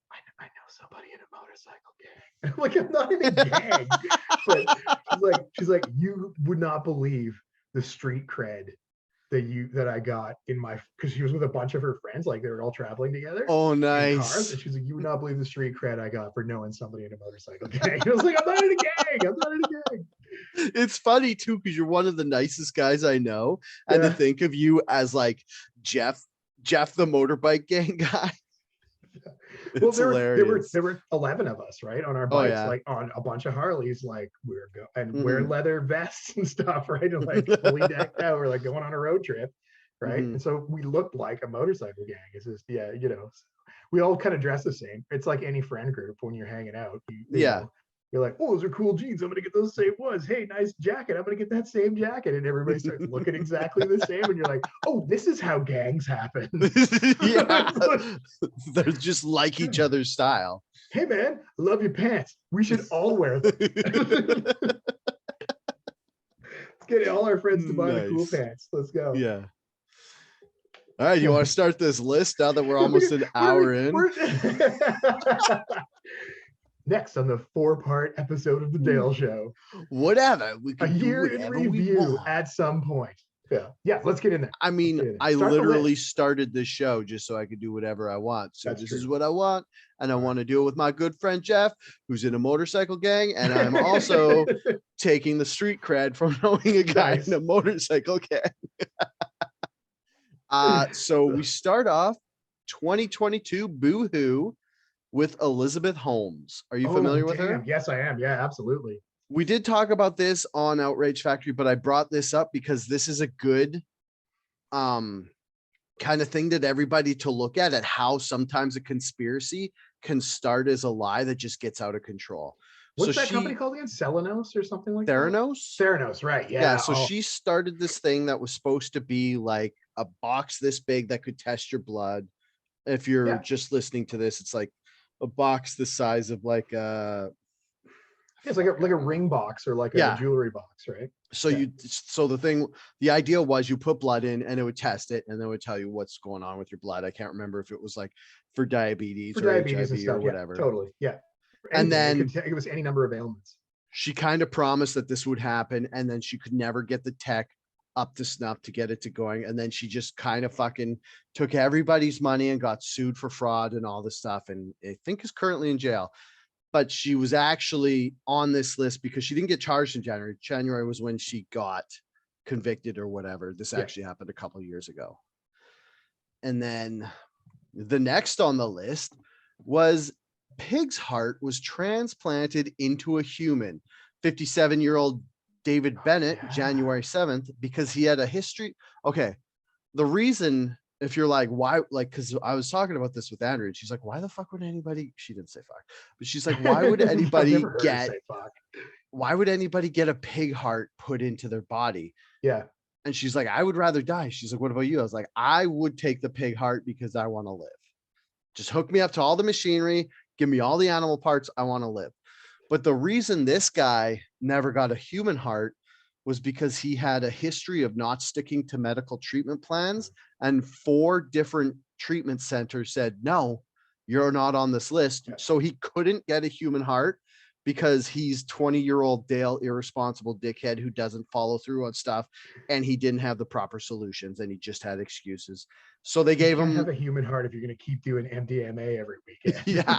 I know somebody in a motorcycle gang. And I'm like, I'm not in a gang, but she's like, you would not believe the street cred that I got in my, because she was with a bunch of her friends, like they were all traveling together Oh, in cars, nice. and she's like, you would not believe the street cred I got for knowing somebody in a motorcycle gang. And I was like, I'm not in a gang. I'm not in a gang. It's funny too because you're one of the nicest guys I know, and to Yeah. think of you as like Geoff, Geoff the motorbike gang guy. Well, It's there hilarious. were 11 of us, right, on our Oh bikes, yeah. like on a bunch of Harleys, like and wear Mhm. leather vests and stuff, right, and like fully decked out. We're like going on a road trip, right, and Mhm. so we looked like a motorcycle gang. It's just we all kind of dress the same. It's like any friend group when you're hanging out. Yeah. You're like, oh, those are cool jeans. I'm gonna get those same ones. Hey, nice jacket. I'm gonna get that same jacket. And everybody starts looking exactly the same. And you're like, oh, this is how gangs happen. Yeah. They're just like each other's style. Hey man, I love your pants. We should all wear them. Let's get all our friends to buy the cool Nice. pants. Let's go. Yeah. All right. You want to start this list now that we're almost an hour in? Next on the 4-part episode of the Dale Show, Whatever. We a can do year in whatever we review want. at some point. Yeah. Let's get in there. I mean, I Start the literally list. started this show just so I could do whatever I want. So That's this true. is what I want. And I All want to do it with my good friend Geoff, who's in a motorcycle gang. And I'm also taking the street cred from knowing a guy Nice. in a motorcycle gang. So we start off 2022 Boo-hoo with Elizabeth Holmes. Are you Oh, familiar with damn. her? Yes, I am. Yeah, absolutely. We did talk about this on Outrage Factory, but I brought this up because this is a good kind of thing that everybody to look at how sometimes a conspiracy can start as a lie that just gets out of control. So What's that company called again? Selenos or something like that? Theranos. Theranos, right? Yeah. Yeah. So she started this thing that was supposed to be like a box this big that could test your blood. If you're just listening to this, it's like a box the size of like a. It's like a ring box or like a jewelry box, right? So the idea was you put blood in and it would test it and then it would tell you what's going on with your blood. I can't remember if it was like for diabetes or HIV and stuff, or whatever. Yeah, totally. Yeah. And then it was any number of ailments. She kind of promised that this would happen, and then she could never get the tech up to snuff to get it to going. And then she just kind of fucking took everybody's money and got sued for fraud and all this stuff. And I think is currently in jail. But she was actually on this list because she didn't get charged in January. January was when she got convicted or whatever. This actually happened a couple of years ago. And then the next on the list was pig's heart was transplanted into a human. 57-year-old David Bennet, January 7th, because he had a history. Okay. The reason, if you're like, why, like, because I was talking about this with Andrew, and she's like, why the fuck would anybody, she didn't say fuck, but she's like, why would anybody get a pig heart put into their body? Yeah. And she's like, I would rather die. She's like, what about you? I was like, I would take the pig heart because I want to live. Just hook me up to all the machinery, give me all the animal parts. I want to live. But the reason this guy never got a human heart was because he had a history of not sticking to medical treatment plans, and 4 different treatment centers said, no, you're not on this list. So he couldn't get a human heart because he's 20-year-old Dale, irresponsible dickhead who doesn't follow through on stuff, and he didn't have the proper solutions, and he just had excuses. So they gave him have a human heart if you're going to keep doing MDMA every weekend. Yeah.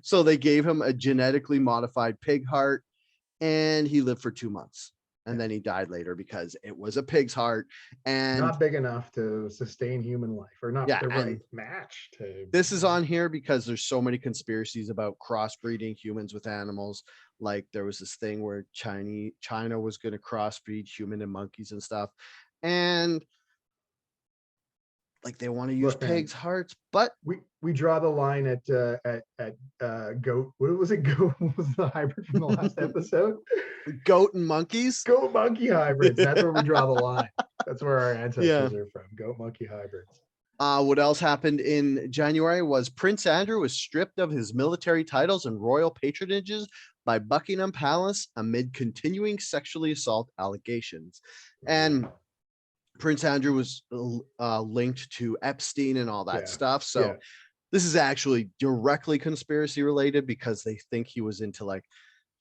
So they gave him a genetically modified pig heart, and he lived for 2 months. And then he died later because it was a pig's heart and not big enough to sustain human life, or not the right match to. This is on here because there's so many conspiracies about crossbreeding humans with animals. Like there was this thing where China was going to crossbreed human and monkeys and stuff. And like they want to use pigs' hearts, but we draw the line at goat. What was it? Goat was the hybrid from the last episode. Goat and monkeys. Goat monkey hybrids. That's where we draw the line. That's where our ancestors are from. Goat monkey hybrids. What else happened in January was Prince Andrew was stripped of his military titles and royal patronages by Buckingham Palace amid continuing sexually assault allegations. And Prince Andrew was linked to Epstein and all that stuff. So this is actually directly conspiracy related because they think he was into like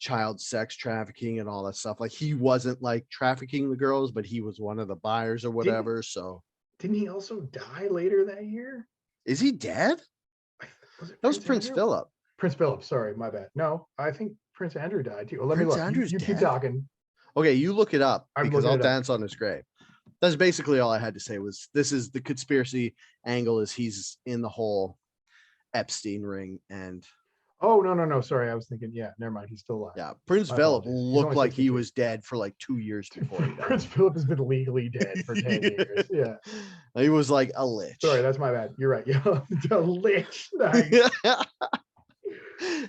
child sex trafficking and all that stuff. Like he wasn't like trafficking the girls, but he was one of the buyers or whatever. Didn't he also die later that year? Is he dead? That was Prince Philip. Prince Philip, sorry, my bad. No, I think Prince Andrew died too. Well, let me look. You keep talking. Okay, you look it up because I'll dance on his grave. That's basically all I had to say. Was this is the conspiracy angle is he's in the whole Epstein ring. And no, sorry, I was thinking, never mind, he's still alive. Yeah, Prince Philip looked like he was dead for like 2 years before he died. Prince Philip has been legally dead for 10 years. Yeah, he was like a lich. Sorry, that's my bad. You're right. Yeah, the lich.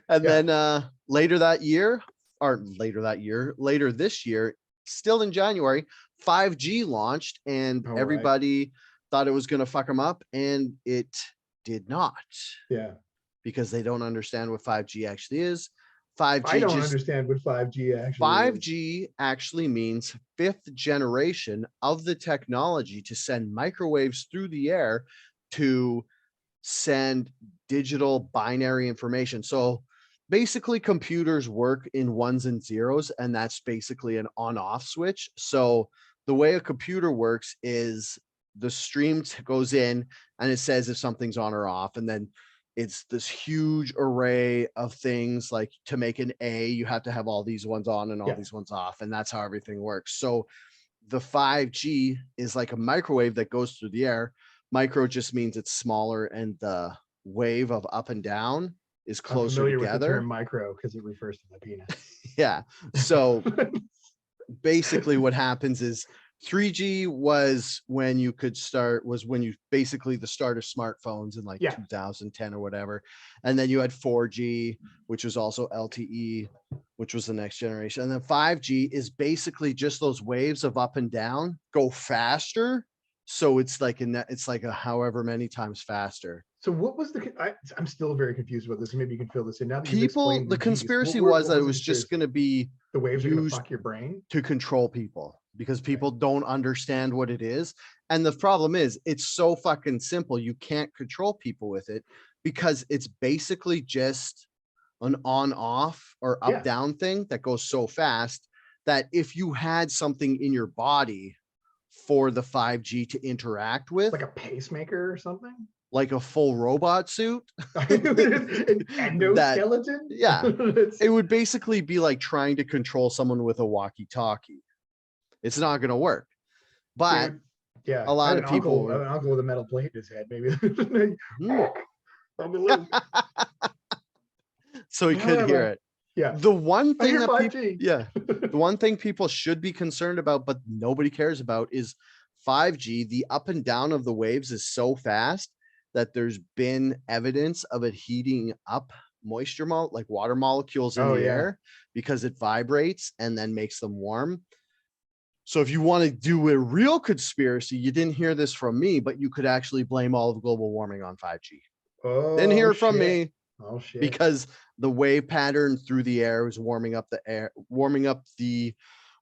And then later this year, still in January, 5G launched, and everybody thought it was going to fuck them up, and it did not. Yeah. Because they don't understand what 5G actually is. 5G I don't understand what 5G actually 5G actually means 5th generation of the technology to send microwaves through the air to send digital binary information. So basically computers work in ones and zeros, and that's basically an on-off switch. So the way a computer works is the stream goes in and it says if something's on or off, and then it's this huge array of things. Like to make an A, you have to have all these ones on and all these ones off, and that's how everything works. So the 5G is like a microwave that goes through the air. Micro just means it's smaller, and the wave of up and down is closer together. With the term micro because it refers to the penis. Yeah. So basically what happens is 3G was when you could start, was when you basically the start of smartphones in like Yeah. 2010 or whatever. And then you had 4G, which was also LTE, which was the next generation. And then 5G is basically just those waves of up and down go faster. So it's like it's like a however many times faster. So what was I'm still very confused about this. Maybe you can fill this in now that you've People, explained the Gs. conspiracy was that it was just going to be the waves are going to used fuck your brain to control people because people don't understand what it is. And the problem is it's so fucking simple. You can't control people with it because it's basically just an on off or up down thing that goes so fast that if you had something in your body for the 5G to interact with, like a pacemaker or something, like a full robot suit, an endoskeleton. Yeah, it would basically be like trying to control someone with a walkie-talkie. It's not going to work. But yeah, a lot of people, an uncle with a metal plate in his head, maybe. So he could hear it. Yeah. The one thing that people, the one thing people should be concerned about, but nobody cares about, is 5G. The up and down of the waves is so fast that there's been evidence of it heating up moisture, like water molecules in the air, because it vibrates and then makes them warm. So if you want to do a real conspiracy, you didn't hear this from me, but you could actually blame all of global warming on 5G. Didn't hear it from me. Oh shit. Because the wave pattern through the air is warming up the air, warming up the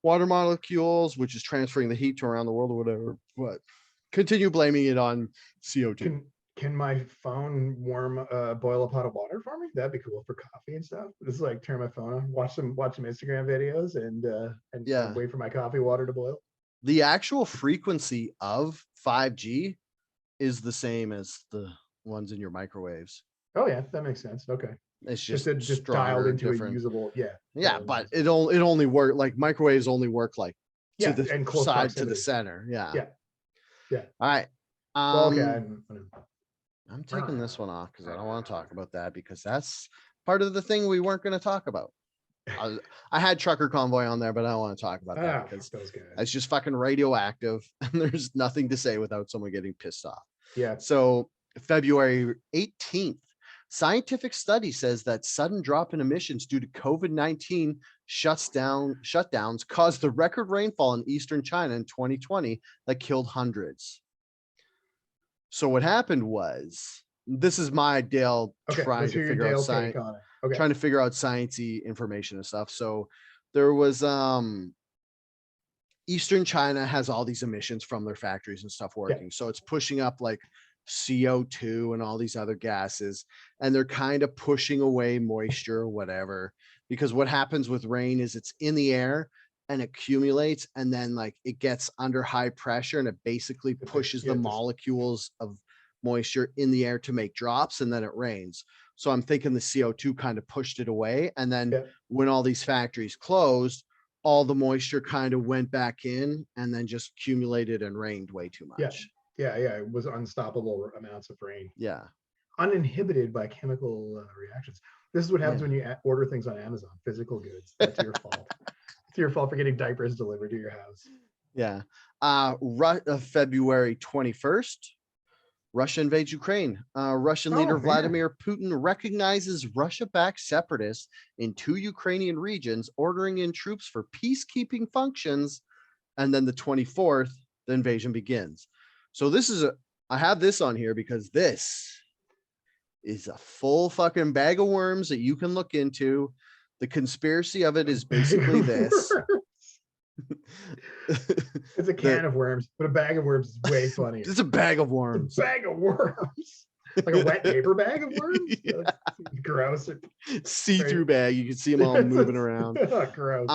water molecules, which is transferring the heat to around the world or whatever. But continue blaming it on CO2. Can my phone boil a pot of water for me? That'd be cool for coffee and stuff. Just like turn my phone on, watch some Instagram videos, and wait for my coffee water to boil. The actual frequency of 5G is the same as the ones in your microwaves. Oh yeah, that makes sense. Okay. It's just dialed into different. A usable, but it only work like microwaves only work like to the and close side to the center. Yeah. All right. Okay. I'm taking this one off because I don't want to talk about that, because that's part of the thing we weren't going to talk about. I had Trucker Convoy on there, but I don't want to talk about that because it's just fucking radioactive and there's nothing to say without someone getting pissed off. Yeah. So February 18th, scientific study says that sudden drop in emissions due to COVID-19 shutdowns caused the record rainfall in eastern China in 2020 that killed hundreds. So what happened was, this is my Dale trying to figure out science, trying to figure out sciencey information and stuff. So there was eastern China has all these emissions from their factories and stuff working. So it's pushing up like CO2 and all these other gases, and they're kind of pushing away moisture or whatever, because what happens with rain is it's in the air and accumulates, and then like it gets under high pressure and it basically pushes the molecules of moisture in the air to make drops, and then it rains. So I'm thinking the CO2 kind of pushed it away, and then when all these factories closed, all the moisture kind of went back in and then just accumulated and rained way too much. Yeah, it was unstoppable amounts of rain. Yeah. Uninhibited by chemical reactions. This is what happens when you order things on Amazon, physical goods. That's your fault. It's your fault for getting diapers delivered to your house. Yeah. February 21st, Russia invades Ukraine. Russian leader Vladimir Putin recognizes Russia-backed separatists in 2 Ukrainian regions, ordering in troops for peacekeeping functions. And then the 24th, the invasion begins. So this is I have this on here because this is a full fucking bag of worms that you can look into. The conspiracy of it is basically this. It's a can of worms, but a bag of worms is way funnier. It's a bag of worms. It's a bag of worms. Like a wet paper bag of worms? Gross. See-through bag. You can see them all moving around. Gross.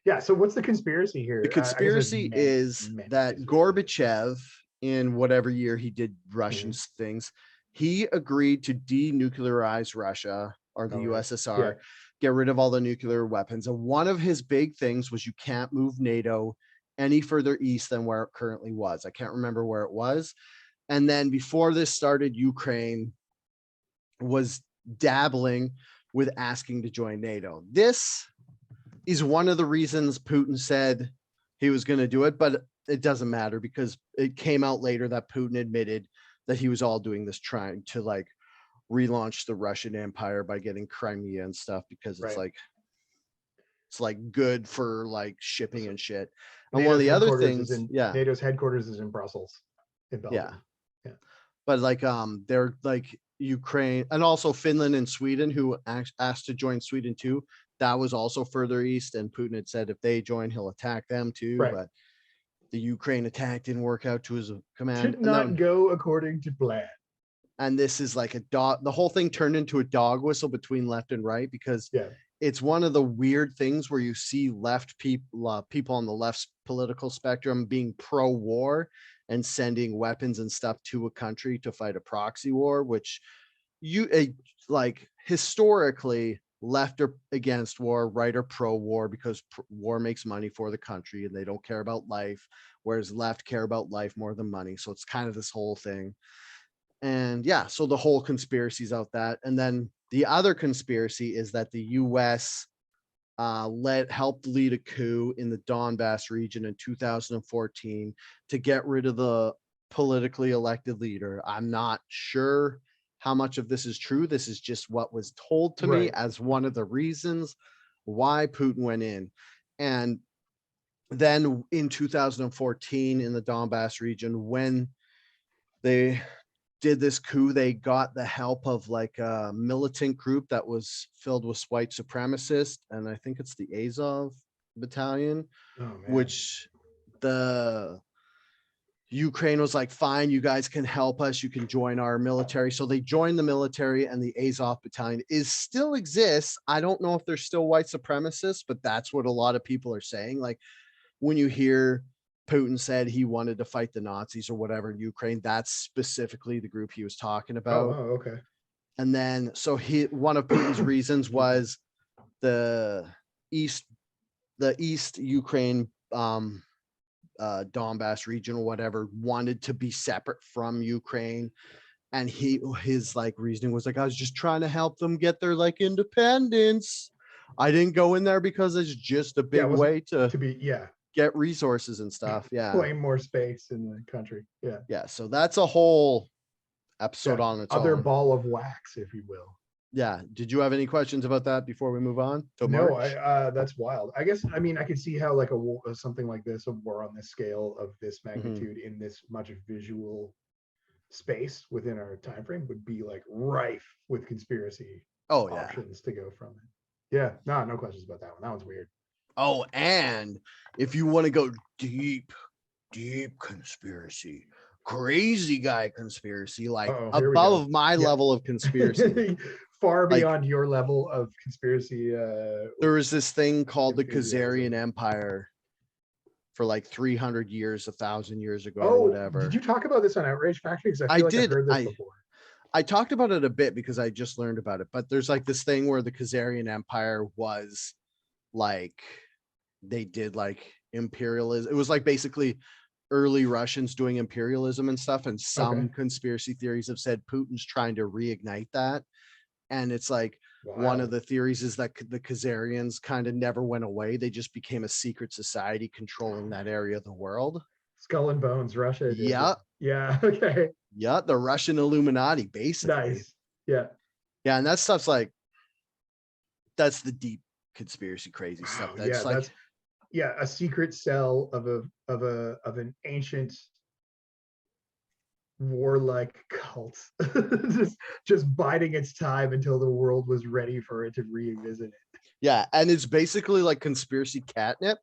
Yeah, so what's the conspiracy here? The conspiracy is that Gorbachev, in whatever year he did Russian things, he agreed to denuclearize Russia or the USSR, get rid of all the nuclear weapons. And one of his big things was you can't move NATO any further east than where it currently was. I can't remember where it was. And then before this started, Ukraine was dabbling with asking to join NATO. This is one of the reasons Putin said, he was going to do it, but it doesn't matter because it came out later that Putin admitted that he was all doing this trying to like relaunch the Russian Empire by getting Crimea and stuff, because it's Right. like good for like shipping and shit. And one of NATO's the other headquarters is things, in yeah, NATO's headquarters is in Brussels, in yeah, Belgium. Yeah. but like they're like Ukraine and also Finland and Sweden, who asked to join Sweden too. That was also further east, and Putin had said if they join, he'll attack them too. Right. But the Ukraine attack didn't work out to his command. Did not go according to plan. And this is like a dog. The whole thing turned into a dog whistle between left and right, because Yeah. it's one of the weird things where you see left people, people on the left political spectrum being pro-war and sending weapons and stuff to a country to fight a proxy war, which you like historically left are against war, right are pro-war, because war makes money for the country and they don't care about life, whereas left care about life more than money. So it's kind of this whole thing. And yeah, so the whole conspiracy's out that. And then the other conspiracy is that the US helped lead a coup in the Donbass region in 2014 to get rid of the politically elected leader. I'm not sure how much of this is true. This is just what was told to me as one of the reasons why Putin went in. And then in 2014 in the Donbass region, when they did this coup, they got the help of like a militant group that was filled with white supremacists, and I think it's the Azov battalion, which the Ukraine was like, fine, you guys can help us, you can join our military. So they joined the military, and the Azov battalion still exists. I don't know if they're still white supremacists, but that's what a lot of people are saying. Like when you hear Putin said he wanted to fight the Nazis or whatever in Ukraine, that's specifically the group he was talking about. Oh, okay. And then, so one of Putin's reasons was the East Ukraine, Donbass region or whatever, wanted to be separate from Ukraine. And his like reasoning was like, I was just trying to help them get their like independence. I didn't go in there because it's just a big way to be, get resources and stuff. Yeah. Claim more space in the country. Yeah. Yeah. So that's a whole episode on its other own. Ball of wax, if you will. Yeah. Did you have any questions about that before we move on to No, March? that's wild. I guess, I mean, I could see how like a war, something like this, a war on this scale of this magnitude in this much visual space within our time frame would be like rife with conspiracy options to go from it. Yeah, no questions about that one. That one's weird. Oh, and if you want to go deep conspiracy, crazy guy conspiracy, like above my level of conspiracy, far beyond your level of conspiracy. There was this thing called the Khazarian Empire for like 300 years, 1,000 years ago, or whatever. Did you talk about this on Outrage Factory? Because I feel like I've heard this before. I talked about it a bit because I just learned about it, but there's like this thing where the Khazarian Empire was like, they did like imperialism. It was like basically early Russians doing imperialism and stuff. And some conspiracy theories have said Putin's trying to reignite that. And it's like, one of the theories is that the Khazarians kind of never went away. They just became a secret society controlling that area of the world. Skull and Bones, Russia. Yeah. Yeah. Okay. Yeah. The Russian Illuminati, basically. Nice. Yeah. Yeah. And that stuff's like, that's the deep conspiracy crazy stuff. That's like, a secret cell of an ancient warlike cult just biding its time until the world was ready for it to revisit it. Yeah, and it's basically like conspiracy catnip.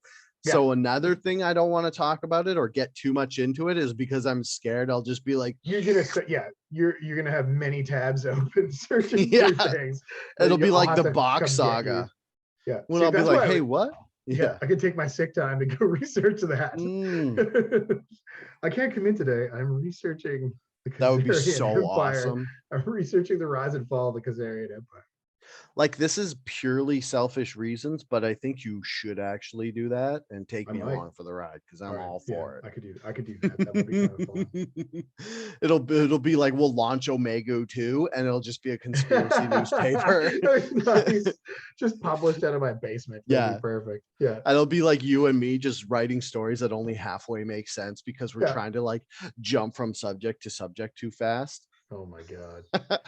So another thing I don't want to talk about it or get too much into it is because I'm scared I'll just be like, you're gonna have many tabs open searching for things. It'll be like the Bach saga. Yeah. When I'll be like, hey, what? Yeah, I can take my sick time to go research that. I can't come in today. I'm researching the Khazarian That would be so Empire. awesome. I'm researching the rise and fall of the Khazarian Empire. Like, this is purely selfish reasons, but I think you should actually do that and take I me might. along for the ride because All I'm right. all Yeah, for it. I could do that. That would be kind of fun. It'll be like we'll launch Omega 2 and it'll just be a conspiracy newspaper. Nice. Just published out of my basement. That'd be Yeah. perfect. Yeah. And it'll be like you and me just writing stories that only halfway make sense because we're Yeah. trying to like jump from subject to subject too fast. Oh my God.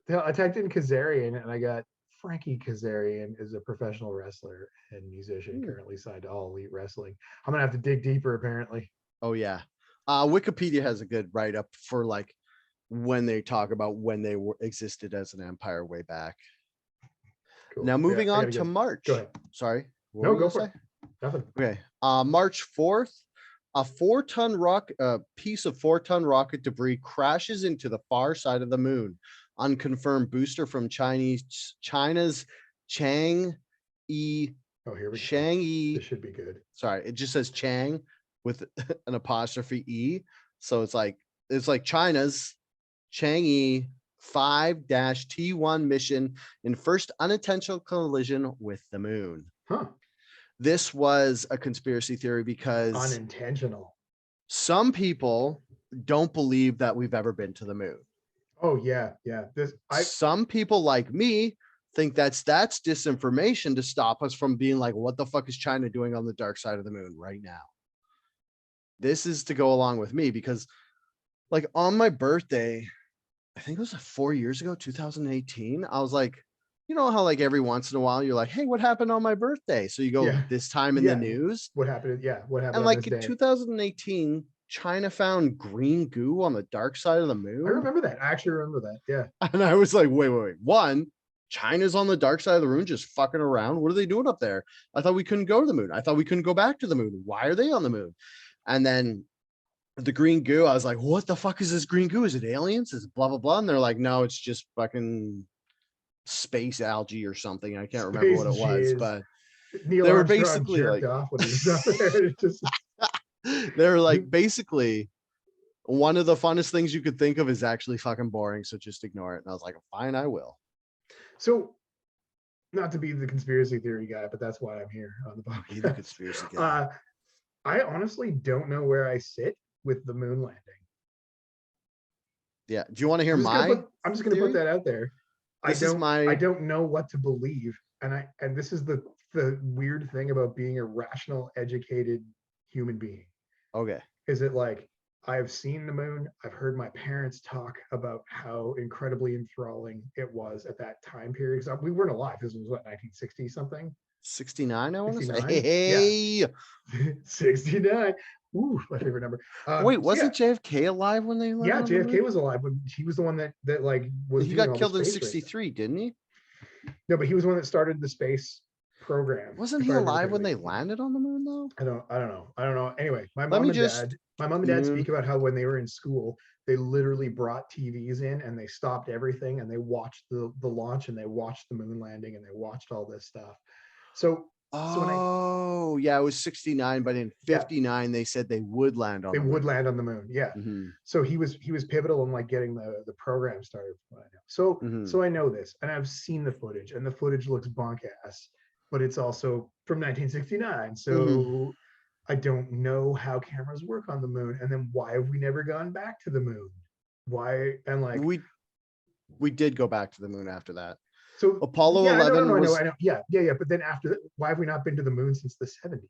Yeah, I typed in Kazarian and I got Frankie Kazarian is a professional wrestler and musician Hmm. currently signed to All Elite Wrestling. I'm gonna have to dig deeper apparently. Oh yeah. Wikipedia has a good write-up for like when they talk about when they existed as an empire way back. Cool. Now Yeah, moving I on gotta to go. Go March. ahead. Sorry, what No, were you go gonna for say? it. Nothing. Okay. March 4th, a 4-ton piece of 4-ton rocket debris crashes into the far side of the moon. Unconfirmed booster from China's Chang'e Oh, here we go. Chang'e. This should be good. Sorry, it just says Chang with an apostrophe E. So it's like China's Chang'e 5-T1 mission in first unintentional collision with the moon. Huh. This was a conspiracy theory because Unintentional. some people don't believe that we've ever been to the moon. Oh yeah, yeah. Some people like me think that's disinformation to stop us from being like, what the fuck is China doing on the dark side of the moon right now? This is to go along with me because like on my birthday, I think it was like 4 years ago, 2018, I was like, you know how like every once in a while you're like, hey, what happened on my birthday? So you go yeah. this time in the Yeah. news. What happened? Yeah, what happened And on like this in day? 2018, China found green goo on the dark side of the I moon. remember that. I actually remember that. Yeah. And I was like, wait. One, China's on the dark side of the moon just fucking around. What are they doing up there? I thought we couldn't go to the moon. I thought we couldn't go back to the moon. Why are they on the moon? And then the green goo, I was like, what the fuck is this green goo? Is it aliens? Is it blah, blah, blah? And they're like, no, it's just fucking space algae or something. I can't remember Space what it was, jizz. but Neil they were Armstrong basically jerked like, off when he was up there. It just they were like, basically, one of the funnest things you could think of is actually fucking boring. So just ignore it. And I was like, fine, I will. so not to be the conspiracy theory guy, but that's why I'm here on the Be the podcast. conspiracy guy. I honestly don't know where I sit with the moon landing. Yeah. Do you want to hear I'm just gonna put theory? that out there. This is I my don't know what to believe. And this is the weird thing about being a rational, educated human being. okay. Is it like I've seen the moon, I've heard my parents talk about how incredibly enthralling it was at that time period. Because we weren't alive. This was what, 1960 something? 69, I want to say. 69? Hey. 69. Ooh, my favorite number. Wait, So yeah, wasn't JFK alive when they landed yeah, on the JFK moon? was alive, but he was the one that like was He doing got all the killed in space racing. 63, didn't he? No, but he was the one that started the space program. Wasn't If he I remember alive when correctly. they landed on the moon though? I don't know. Anyway, Let me just my mom and dad speak about how when they were in school, they literally brought TVs in and they stopped everything and they watched the launch and they watched the moon landing and they watched all this stuff. So Oh, yeah, it was 69, but in yeah, 59 they said they would land on they the would moon. land on the moon. Yeah. Mhm. So he was pivotal in like getting the program started. So I know this and I've seen the footage and the footage looks bonk ass, but it's also from 1969. So I don't know how cameras work on the moon. And then why have we never gone back to the moon? Why? And like, We did go back to the moon after that. so Apollo yeah, 11 was I know. Yeah. But then after that, why have we not been to the moon since the 70s?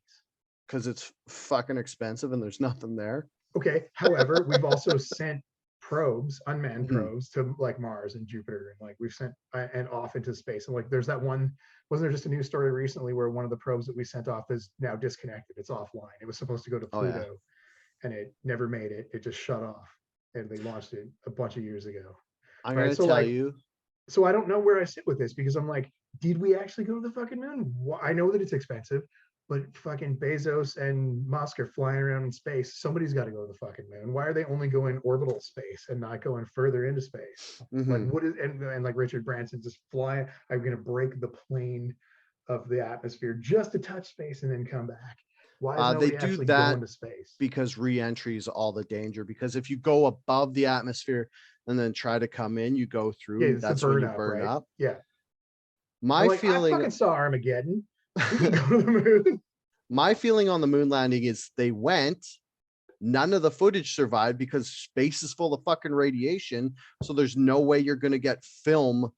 because it's fucking expensive and there's nothing there. Okay. However, we've also sent probes, unmanned Mhm. probes to like Mars and Jupiter. And like we've sent and off into space. And like there's that one, wasn't there just a news story recently where one of the probes that we sent off is now disconnected? It's offline. It was supposed to go to Oh yeah. Pluto and it never made it. It just shut off and they launched it a bunch of years ago. I'm Right. gonna So tell like, you. so I don't know where I sit with this because I'm like, did we actually go to the fucking moon? I know that it's expensive, but fucking Bezos and Musk are flying around in space. Somebody's got to go to the fucking moon. Why are they only going orbital space and not going further into space? Like what is and like Richard Branson just flying? I'm gonna break the plane of the atmosphere just to touch space and then come back. Why is They nobody do actually that going to space? because re-entry is all the danger. Because if you go above the atmosphere and then try to come in, you go through, Yeah, and it's the that's when burn you up, burn right? up. Yeah. My like, I feeling, fucking saw Armageddon. We can go to the moon. my feeling on the moon landing is they went, none of the footage survived because space is full of fucking radiation. So there's no way you're going to get film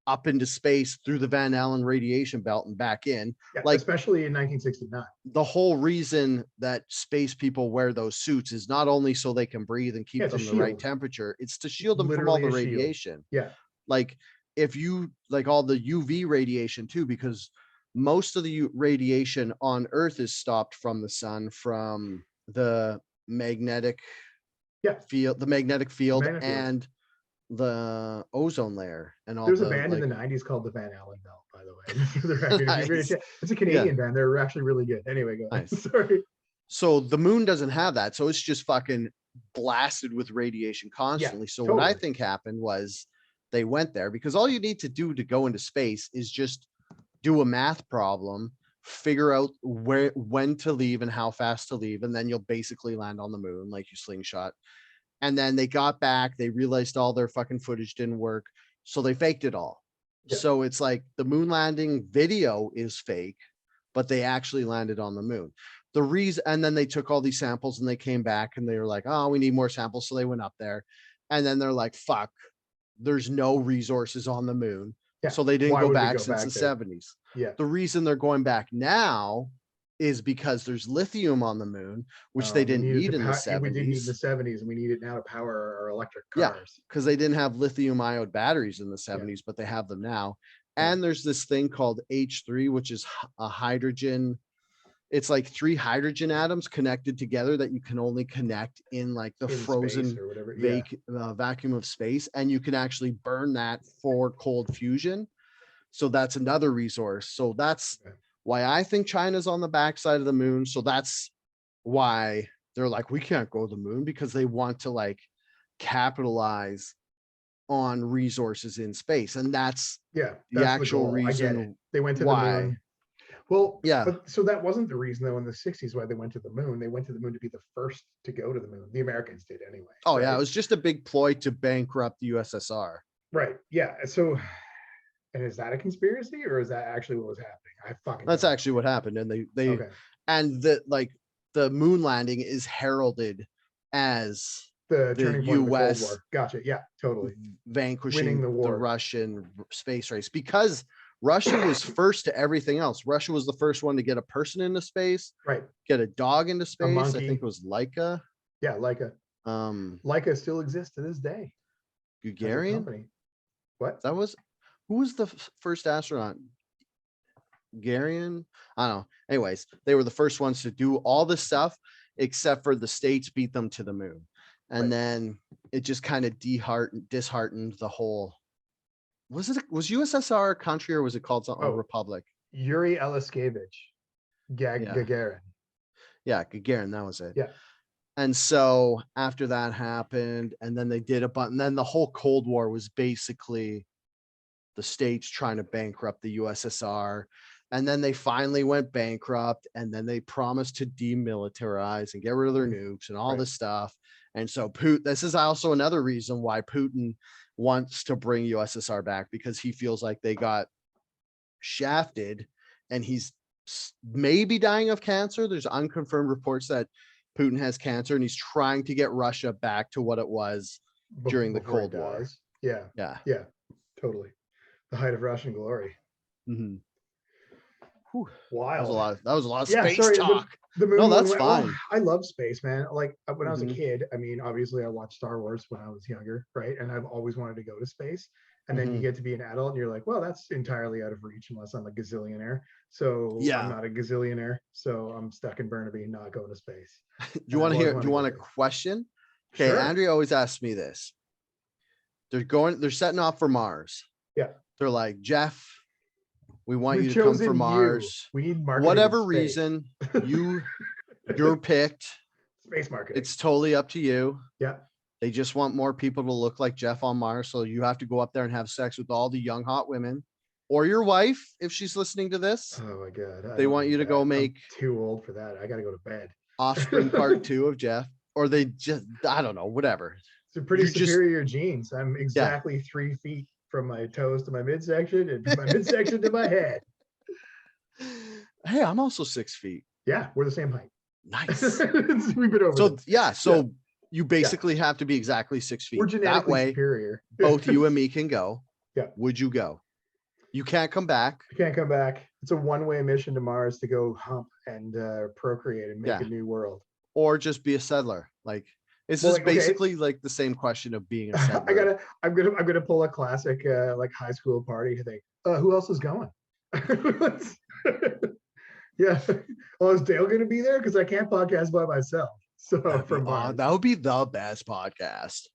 up into space through the Van Allen radiation belt and back in. Yeah, Like, especially in 1969. the whole reason that space people wear those suits is not only so they can breathe and keep Yeah, it's a them the right shield. temperature, it's to shield them from all Literally the a shield. radiation. Yeah. Like, if you like all the UV radiation too, because most of the radiation on Earth is stopped from the sun, from the magnetic Yeah. field, Magnetic field. and the ozone layer and all. There's a the band like, in the 90s called the Van Allen Belt, by the way. For the record, nice. it's a Canadian band. They're actually really good. Anyway, go ahead. Nice. Sorry. So the moon doesn't have that. So it's just fucking blasted with radiation constantly. So what I totally. think happened was they went there because all you need to do to go into space is just do a math problem, figure out when to leave and how fast to leave, and then you'll basically land on the moon like you slingshot. And then they got back, they realized all their fucking footage didn't work, so they faked it all. Yeah. So it's like the moon landing video is fake, but they actually landed on the moon. The reason, and then they took all these samples and they came back and they were like, oh, we need more samples. So they went up there and then they're like, fuck, there's no resources on the moon. Yeah. So they didn't Why go would we back go since back the there? 70s. Yeah. The reason they're going back now is because there's lithium on the moon, which they didn't need in the 70s. We did need in the 70s, and we need it now to power our electric Yeah, cars. because they didn't have lithium ion batteries in the 70s, Yeah. but they have them now. Yeah. And there's this thing called H3, which is a hydrogen. It's like 3 hydrogen atoms connected together that you can only connect in like the In frozen space or whatever. Yeah. vacuum of space. And you can actually burn that for cold fusion. So that's another resource. So that's Okay. why I think China's on the backside of the moon. So that's why they're like, we can't go to the moon, because they want to like capitalize on resources in space. And that's Yeah, the that's actual goal. I get it. reason They went to the why. moon. Well, Yeah. but so that wasn't the reason though in the 60s why they went to the moon. They went to the moon to be the first to go to the moon. The Americans did anyway. Oh right? yeah, it was just a big ploy to bankrupt the USSR. Right. Yeah. So, and is that a conspiracy or is that actually what was happening? I fucking. That's actually what happened. And they Okay. and the moon landing is heralded as The turning point of the Cold US War. Gotcha. Yeah, totally. vanquishing Winning the the war. Russian space race, because Russia was first to everything else. Russia was the first one to get a person into space, Right. get a dog into space. I monkey. think it was Laika. Yeah, Leica. Leica still exists to this day. as a Gagarin. company. What? Who was the first astronaut? Gagarin? I don't know. Anyways, they were the first ones to do all this stuff, except for the States beat them to the moon. And Right. then it just kind of disheartened the whole. Was USSR a country, or was it called something? Oh. Republic? Yuri Elaskevich. Yeah. Gagarin. Yeah, Gagarin, that was it. Yeah. And so after that happened, and then they did and then the whole Cold War was basically the States trying to bankrupt the USSR. And then they finally went bankrupt, and then they promised to demilitarize and get rid of their nukes and all Right. this stuff. And so this is also another reason why Putin wants to bring USSR back, because he feels like they got shafted, and he's maybe dying of cancer. There's unconfirmed reports that Putin has cancer, and he's trying to get Russia back to what it was during the Before it Cold War. dies. Yeah. Yeah. Yeah. Totally. The height of Russian glory. Mm-hmm. Wild. That was a lot of Yeah, space sorry, talk. The moon No, one that's went- well, fine. I love space, man. Like when I was a Mhm. kid, I mean, obviously I watched Star Wars when I was younger, right? And I've always wanted to go to space. And then you Mhm. get to be an adult and you're like, well, that's entirely out of reach unless I'm a gazillionaire. So Yeah. I'm not a gazillionaire. So I'm stuck in Burnaby, not going to space. Do you want to hear? Do you want a to question? Okay, Sure. Andrea always asks me this. They're setting off for Mars. Yeah. They're like, Geoff, we want We've you to come chosen for you. Mars. We need marketing. Whatever in space. reason, you're picked. Space marketing. It's totally up to you. Yeah. They just want more people to look like Geoff on Mars. So you have to go up there and have sex with all the young, hot women, or your wife, if she's listening to this. Oh my God. They want you to go make I'm too old for that. I got to go to bed. Offspring Part 2 of Geoff, or they just, I don't know, whatever. It's a pretty You just- superior genes. I'm exactly 3 feet from my toes to my midsection and from my midsection to my head. Hey, I'm also 6 feet. Yeah, we're the same height. Nice. We've been over So this. yeah, so you basically have to be exactly 6 feet. We're That genetically way, superior. both you and me can go. Yeah. Would you go? You can't come back. I can't come back. It's a one-way mission to Mars to go hump and procreate and make a new world. Or just be a settler. Like, it's Well, just like, okay, basically like the same question of being a settler. I'm gonna pull a classic like high school party thing. Who else is going? Yeah. Oh, is Dale gonna be there? Because I can't podcast by myself. So from Mars. That would be the best podcast.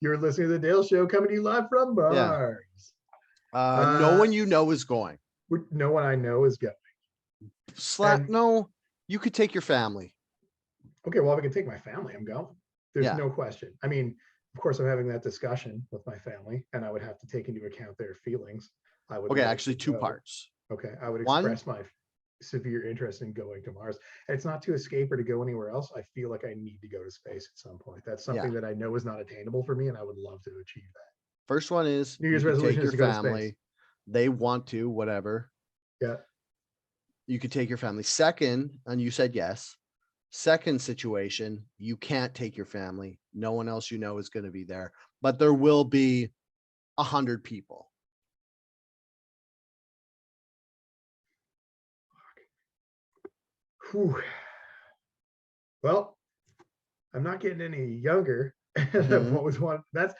You're listening to the Dale Show coming to you live from Mars. No one you know is going. No one I know is going. No, you could take your family. Okay, well, if I can take my family, I'm going. There's no question. I mean, of course, I'm having that discussion with my family, and I would have to take into account their feelings. I would. Okay, actually, two parts. Okay, I would express my severe interest in going to Mars. And it's not to escape or to go anywhere else. I feel like I need to go to space at some point. That's something that I know is not attainable for me, and I would love to achieve that. First one is New Year's resolution is to go to space. They want to, whatever. Yeah. You could take your family. Second, and you said yes. Second situation, you can't take your family. No one else you know is going to be there, but there will be 100 people. Whew. Well, I'm not getting any younger. I've always wanted that's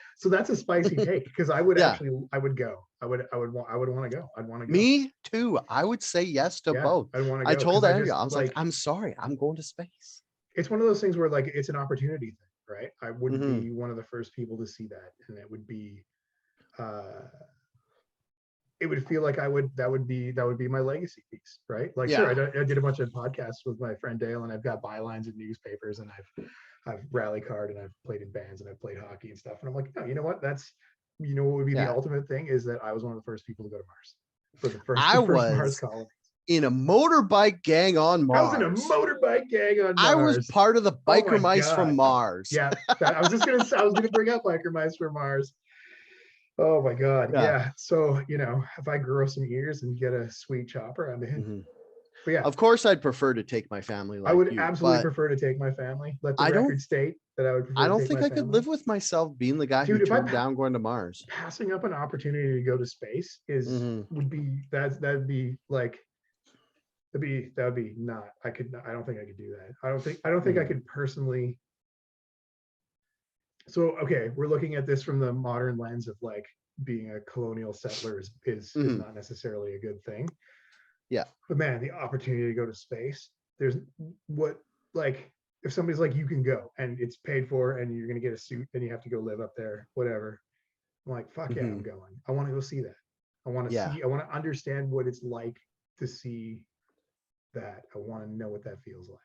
a spicy take because I would actually I would go. I would want to go. I'd want to go. Me too. I would say yes to both. I'd want to go. I told Andrea, I was like, I'm sorry, I'm going to space. It's one of those things where like it's an opportunity thing, right? I would be one of the first people to see that, and it would be it would feel like that would be my legacy piece, right? Like, sure, I did a bunch of podcasts with my friend Dale, and I've got bylines in newspapers, and I've rally card, and I've played in bands, and I've played hockey and stuff. And I'm like, no, you know what? What would be the ultimate thing is that I was one of the first people to go to Mars for the first Mars colony. In a motorbike gang on Mars. I was in a motorbike gang on Mars. I was part of the biker mice from Mars. Yeah, I was gonna bring up biker mice from Mars. Oh my God. Yeah. So, if I grow some ears and get a sweet chopper, I'm in. But yeah. Of course, I'd prefer to take my family. I would absolutely prefer to take my family. Let the record state that I would prefer I don't think I could live with myself being the guy who turned down going to Mars. Passing up an opportunity to go to space would be that'd be not. I don't think I could do that. I don't think I could personally. So, okay, we're looking at this from the modern lens of like being a colonial settler is not necessarily a good thing. Yeah. But man, the opportunity to go to space, if somebody's like, you can go and it's paid for and you're going to get a suit and you have to go live up there, whatever. I'm like, fuck yeah, I'm going. I want to go see that. I want to understand what it's like to see that. I want to know what that feels like.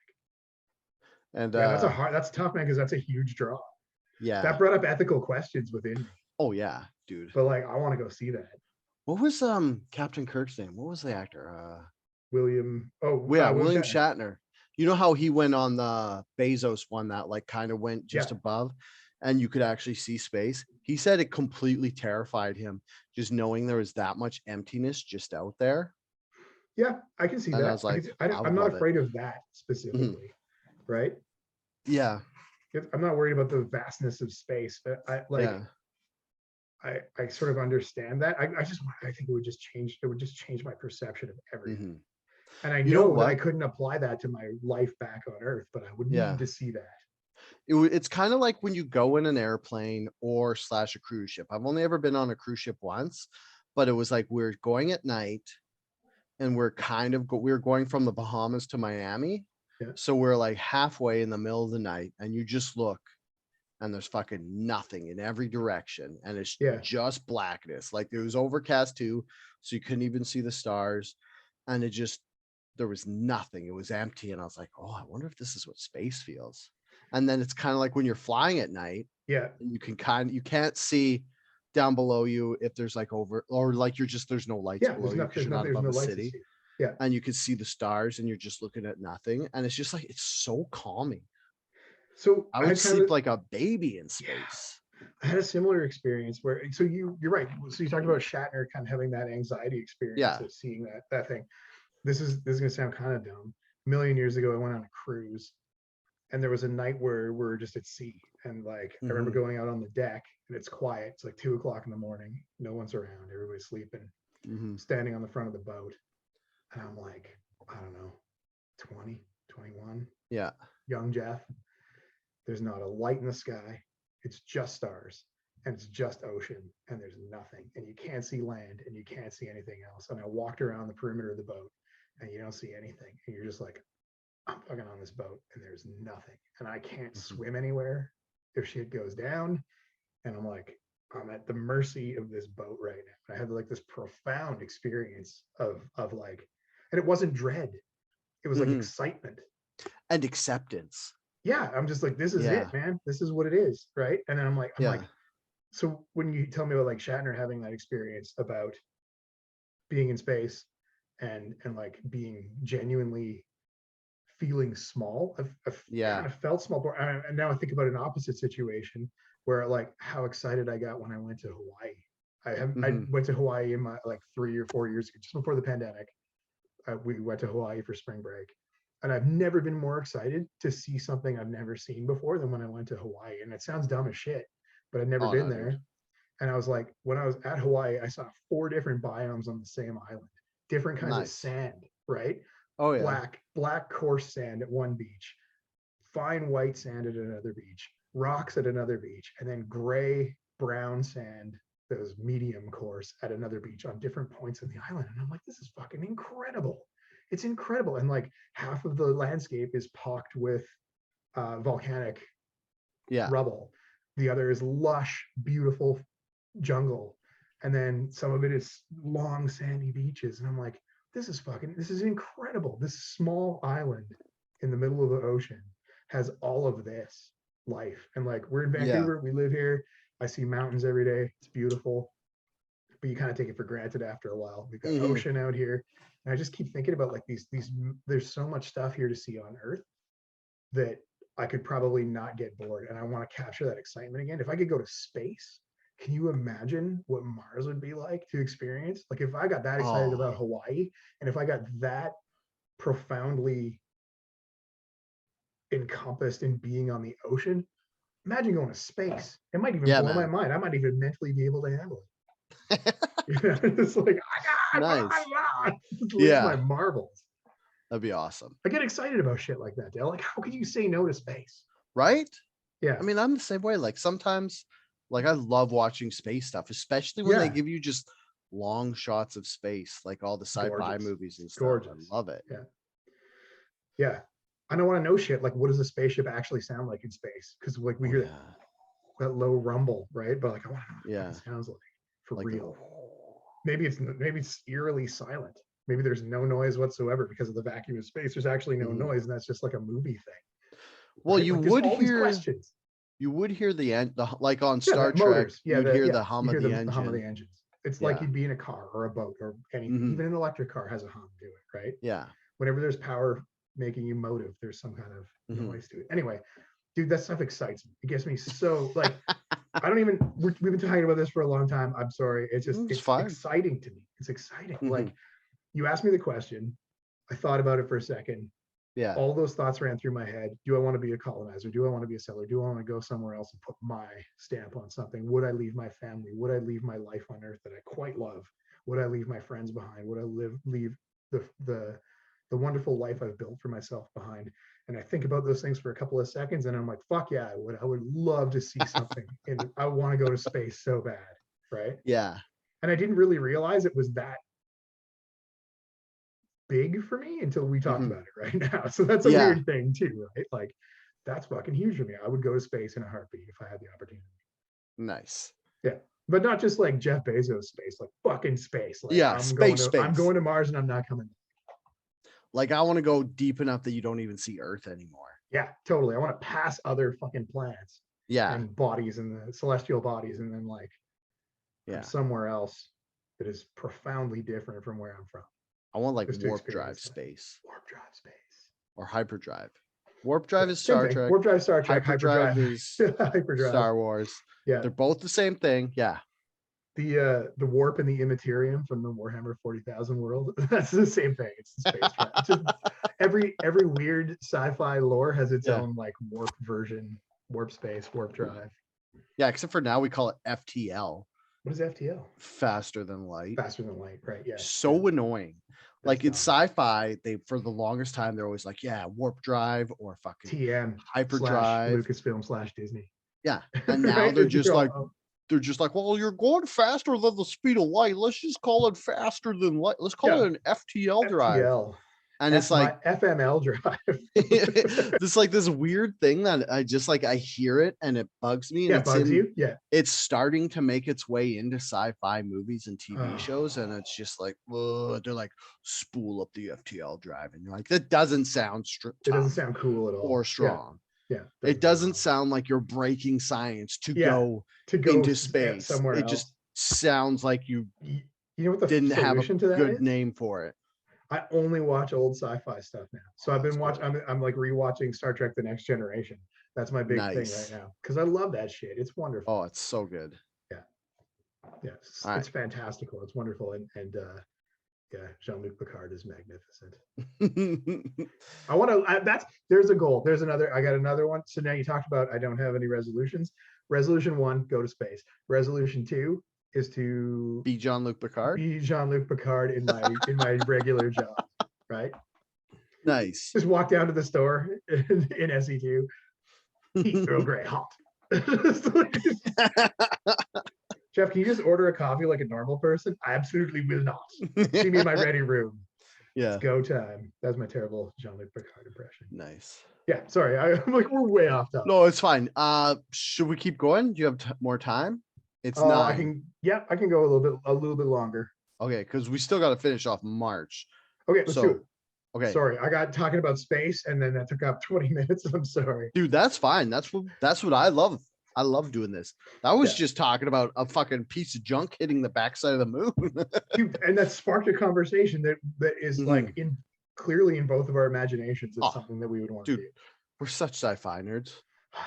And that's tough, man, because that's a huge draw. Yeah. That brought up ethical questions within me. Oh yeah, dude. But like, I want to go see that. What was Captain Kirk's name? What was the actor? William Shatner. You know how he went on the Bezos one that like kind of went just above and you could actually see space? He said it completely terrified him just knowing there was that much emptiness just out there. Yeah, I can see that. I was like, I'm not afraid of that specifically, right? Yeah. I'm not worried about the vastness of space. I sort of understand that. I think it would just change my perception of everything. And I know that I couldn't apply that to my life back on Earth, but I would need to see that. It's kind of like when you go in an airplane or / a cruise ship. I've only ever been on a cruise ship once, but it was like we're going at night and we're going from the Bahamas to Miami. Yeah. So we're like halfway in the middle of the night and you just look and there's fucking nothing in every direction. And it's just blackness. Like it was overcast too. So you couldn't even see the stars. And there was nothing. It was empty. And I was like, oh, I wonder if this is what space feels. And then it's kind of like when you're flying at night. Yeah. And you can't see down below you if there's like there's no lights below you because you're not above the city. Yeah. And you can see the stars and you're just looking at nothing. And it's just like, it's so calming. So I would sleep like a baby in space. I had a similar experience where, so you're right. So you talked about Shatner kind of having that anxiety experience Yeah. of seeing that thing. This is gonna sound kind of dumb. A million years ago, I went on a cruise, and there was a night where we're just at sea, and like I remember going out on the deck, and it's quiet. It's like 2 o'clock in the morning. No one's around. Everybody's sleeping. Standing on the front of the boat, and I'm like, I don't know, 20, 21. Yeah. Young Geoff. There's not a light in the sky. It's just stars, and it's just ocean, and there's nothing, and you can't see land, and you can't see anything else. And I walked around the perimeter of the boat, and you don't see anything, and you're just like, I'm fucking on this boat, and there's nothing, and I can't swim anywhere if shit goes down. And I'm like, I'm at the mercy of this boat right now. I had like this profound experience of like, and it wasn't dread. It was like excitement and acceptance. Yeah, I'm just like, this is it, man. This is what it is, right? And then I'm like, so when you tell me about like Shatner having that experience about being in space and like being genuinely feeling small, I've kind of felt small. And now I think about an opposite situation where like how excited I got when I went to Hawaii. I went to Hawaii in my like 3 or 4 years ago, just before the pandemic. We went to Hawaii for spring break. And I've never been more excited to see something I've never seen before than when I went to Hawaii. And it sounds dumb as shit, but I'd never been there. Dude. And I was like, when I was at Hawaii, I saw 4 different biomes on the same island, different kinds of sand, right? Oh yeah. Black coarse sand at one beach, fine white sand at another beach, rocks at another beach, and then gray brown sand that was medium coarse at another beach on different points of the island. And I'm like, this is fucking incredible. It's incredible. And like half of the landscape is pocked with volcanic rubble. The other is lush, beautiful jungle. And then some of it is long, sandy beaches. And I'm like, this is incredible. This small island in the middle of the ocean has all of this life. And like, we're in Vancouver, we live here. I see mountains every day. It's beautiful. But you kind of take it for granted after a while. We've got ocean out here. And I just keep thinking about like these, there's so much stuff here to see on Earth that I could probably not get bored. And I want to capture that excitement again. If I could go to space, can you imagine what Mars would be like to experience? Like if I got that excited about Hawaii, and if I got that profoundly encompassed in being on the ocean, imagine going to space. It might even blow my mind. I might even mentally be able to handle it. It's like, nice. My marbles. That'd be awesome. I get excited about shit like that, Dale. Like, how could you say no to space? Right? Yeah. I mean, I'm the same way. Like sometimes, like I love watching space stuff, especially when they give you just long shots of space, like all the sci-fi movies and stuff. Gorgeous. I love it. Yeah. Yeah. I don't want to know shit. Like, what does a spaceship actually sound like in space? Because like we hear that low rumble, right? But like, I want to know what it sounds like for like real. Maybe it's eerily silent. Maybe there's no noise whatsoever because of the vacuum of space. There's actually no noise, and that's just like a movie thing. Well, right? you like, would hear the end, like on Star Trek. Motors. You'd hear the hum of the engine. Hum of the engines. It's like you'd be in a car or a boat or anything. Even an electric car has a hum to it, right? Yeah. Whenever there's power making you motive, there's some kind of noise to it. Anyway, dude, that stuff excites me. It gets me so like. I don't even. We've been talking about this for a long time. I'm sorry. It's just it's exciting to me. It's exciting. Like you asked me the question. I thought about it for a second. Yeah. All those thoughts ran through my head. Do I want to be a colonizer? Do I want to be a settler? Do I want to go somewhere else and put my stamp on something? Would I leave my family? Would I leave my life on Earth that I quite love? Would I leave my friends behind? Would I leave the wonderful life I've built for myself behind? And I think about those things for a couple of seconds, and I'm like, fuck yeah, I would. I would love to see something, and I want to go to space so bad, right? Yeah. And I didn't really realize it was that big for me until we talked about it right now. So that's a weird thing too, right? Like that's fucking huge for me. I would go to space in a heartbeat if I had the opportunity. Nice. Yeah. But not just like Jeff Bezos space, like fucking space. Like space. I'm going to Mars and I'm not coming back. Like I want to go deep enough that you don't even see Earth anymore. Yeah, totally. I want to pass other fucking planets. Yeah. And bodies and the celestial bodies, and then like somewhere else that is profoundly different from where I'm from. I want like warp drive space. Warp drive space. Or hyperdrive. Warp drive is Same Star thing. Trek. Warp drive, Star Trek. Hyperdrive is hyperdrive. Star Wars. Yeah. They're both the same thing. Yeah. The warp and the immaterium from the Warhammer 40,000 world. That's the same thing. It's the space drive. It's just every weird sci-fi lore has its own like warp version, warp space, warp drive. Yeah, except for now we call it FTL. What is FTL? Faster than light. Faster than light, right? Yeah. So annoying. That's like dumb. it's sci-fi. They for the longest time they're always like, yeah, warp drive or fucking TM hyperdrive, Lucasfilm / Disney. Yeah, and now right? they're just like. They're just like, well, you're going faster than the speed of light. Let's just call it faster than light. Let's call it an FTL drive. FTL. And it's like FML drive. This like this weird thing that I just like I hear it and it bugs me. And it bugs you. Yeah. It's starting to make its way into sci-fi movies and TV shows. And it's just like, they're like, spool up the FTL drive. And you're like, that doesn't sound it doesn't sound cool at all. Or strong. Yeah. It doesn't sound like you're breaking science to go into space. Somewhere else. Just sounds like you know what the didn't have a good is? name for it. I only watch old sci-fi stuff now. So I've been watching, I'm like rewatching Star Trek: The Next Generation. That's my big thing right now. Because I love that shit. It's wonderful. Oh, it's so good. Yeah. Yeah. It's fantastical. It's wonderful. And yeah, Jean-Luc Picard is magnificent. I want to, there's a goal. I got another one. So now you talked about, I don't have any resolutions. Resolution 1, go to space. Resolution 2 is to be Jean-Luc Picard. Be Jean-Luc Picard in my regular job, right? Nice. Just walk down to the store in SE2. Eat Earl Grey hot. Geoff, can you just order a coffee like a normal person? I absolutely will not. See me in my ready room. Yeah. It's go time. That's my terrible Jean-Luc Picard impression. Nice. Yeah, sorry. I'm like, we're way off topic. No, it's fine. Should we keep going? Do you have more time? It's 9. I can go a little bit longer. Okay, because we still got to finish off March. Okay, let's do it. Okay. Sorry, I got talking about space and then that took up 20 minutes. I'm sorry. Dude, that's fine. That's what I love. I love doing this. I was just talking about a fucking piece of junk hitting the backside of the moon. Dude, and that sparked a conversation that is like clearly in both of our imaginations. It's something that we would want to do. We're such sci-fi nerds.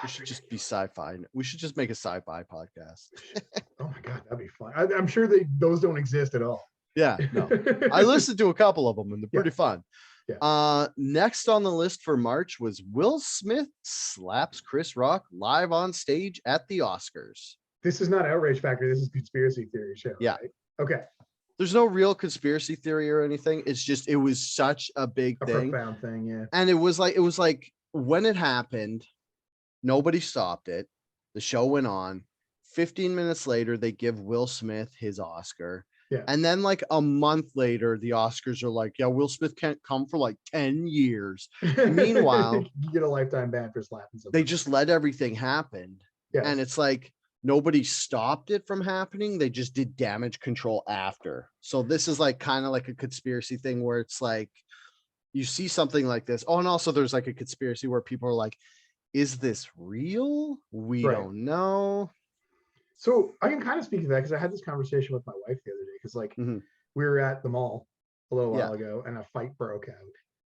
We should just be sci-fi. We should just make a sci-fi podcast. Oh my God, that'd be fun. I'm sure those don't exist at all. Yeah, no. I listened to a couple of them and they're pretty fun. Yeah. Next on the list for March was Will Smith slaps Chris Rock live on stage at the Oscars. This is not Outrage Factor. This is conspiracy theory show. Yeah. Right? Okay. There's no real conspiracy theory or anything. It's just, it was such a big thing. Profound thing. Yeah. And it was like when it happened, nobody stopped it. The show went on. 15 minutes later, they give Will Smith his Oscar. Yeah. And then like a month later, the Oscars are like, yeah, Will Smith can't come for like 10 years. Meanwhile, you get a lifetime ban for slapping somebody. They just let everything happen. Yeah. And it's like nobody stopped it from happening. They just did damage control after. So this is like kind of like a conspiracy thing where it's like you see something like this. Oh, and also there's like a conspiracy where people are like, is this real? We don't know. So I can kind of speak to that because I had this conversation with my wife the other day because like we were at the mall a little while ago and a fight broke out.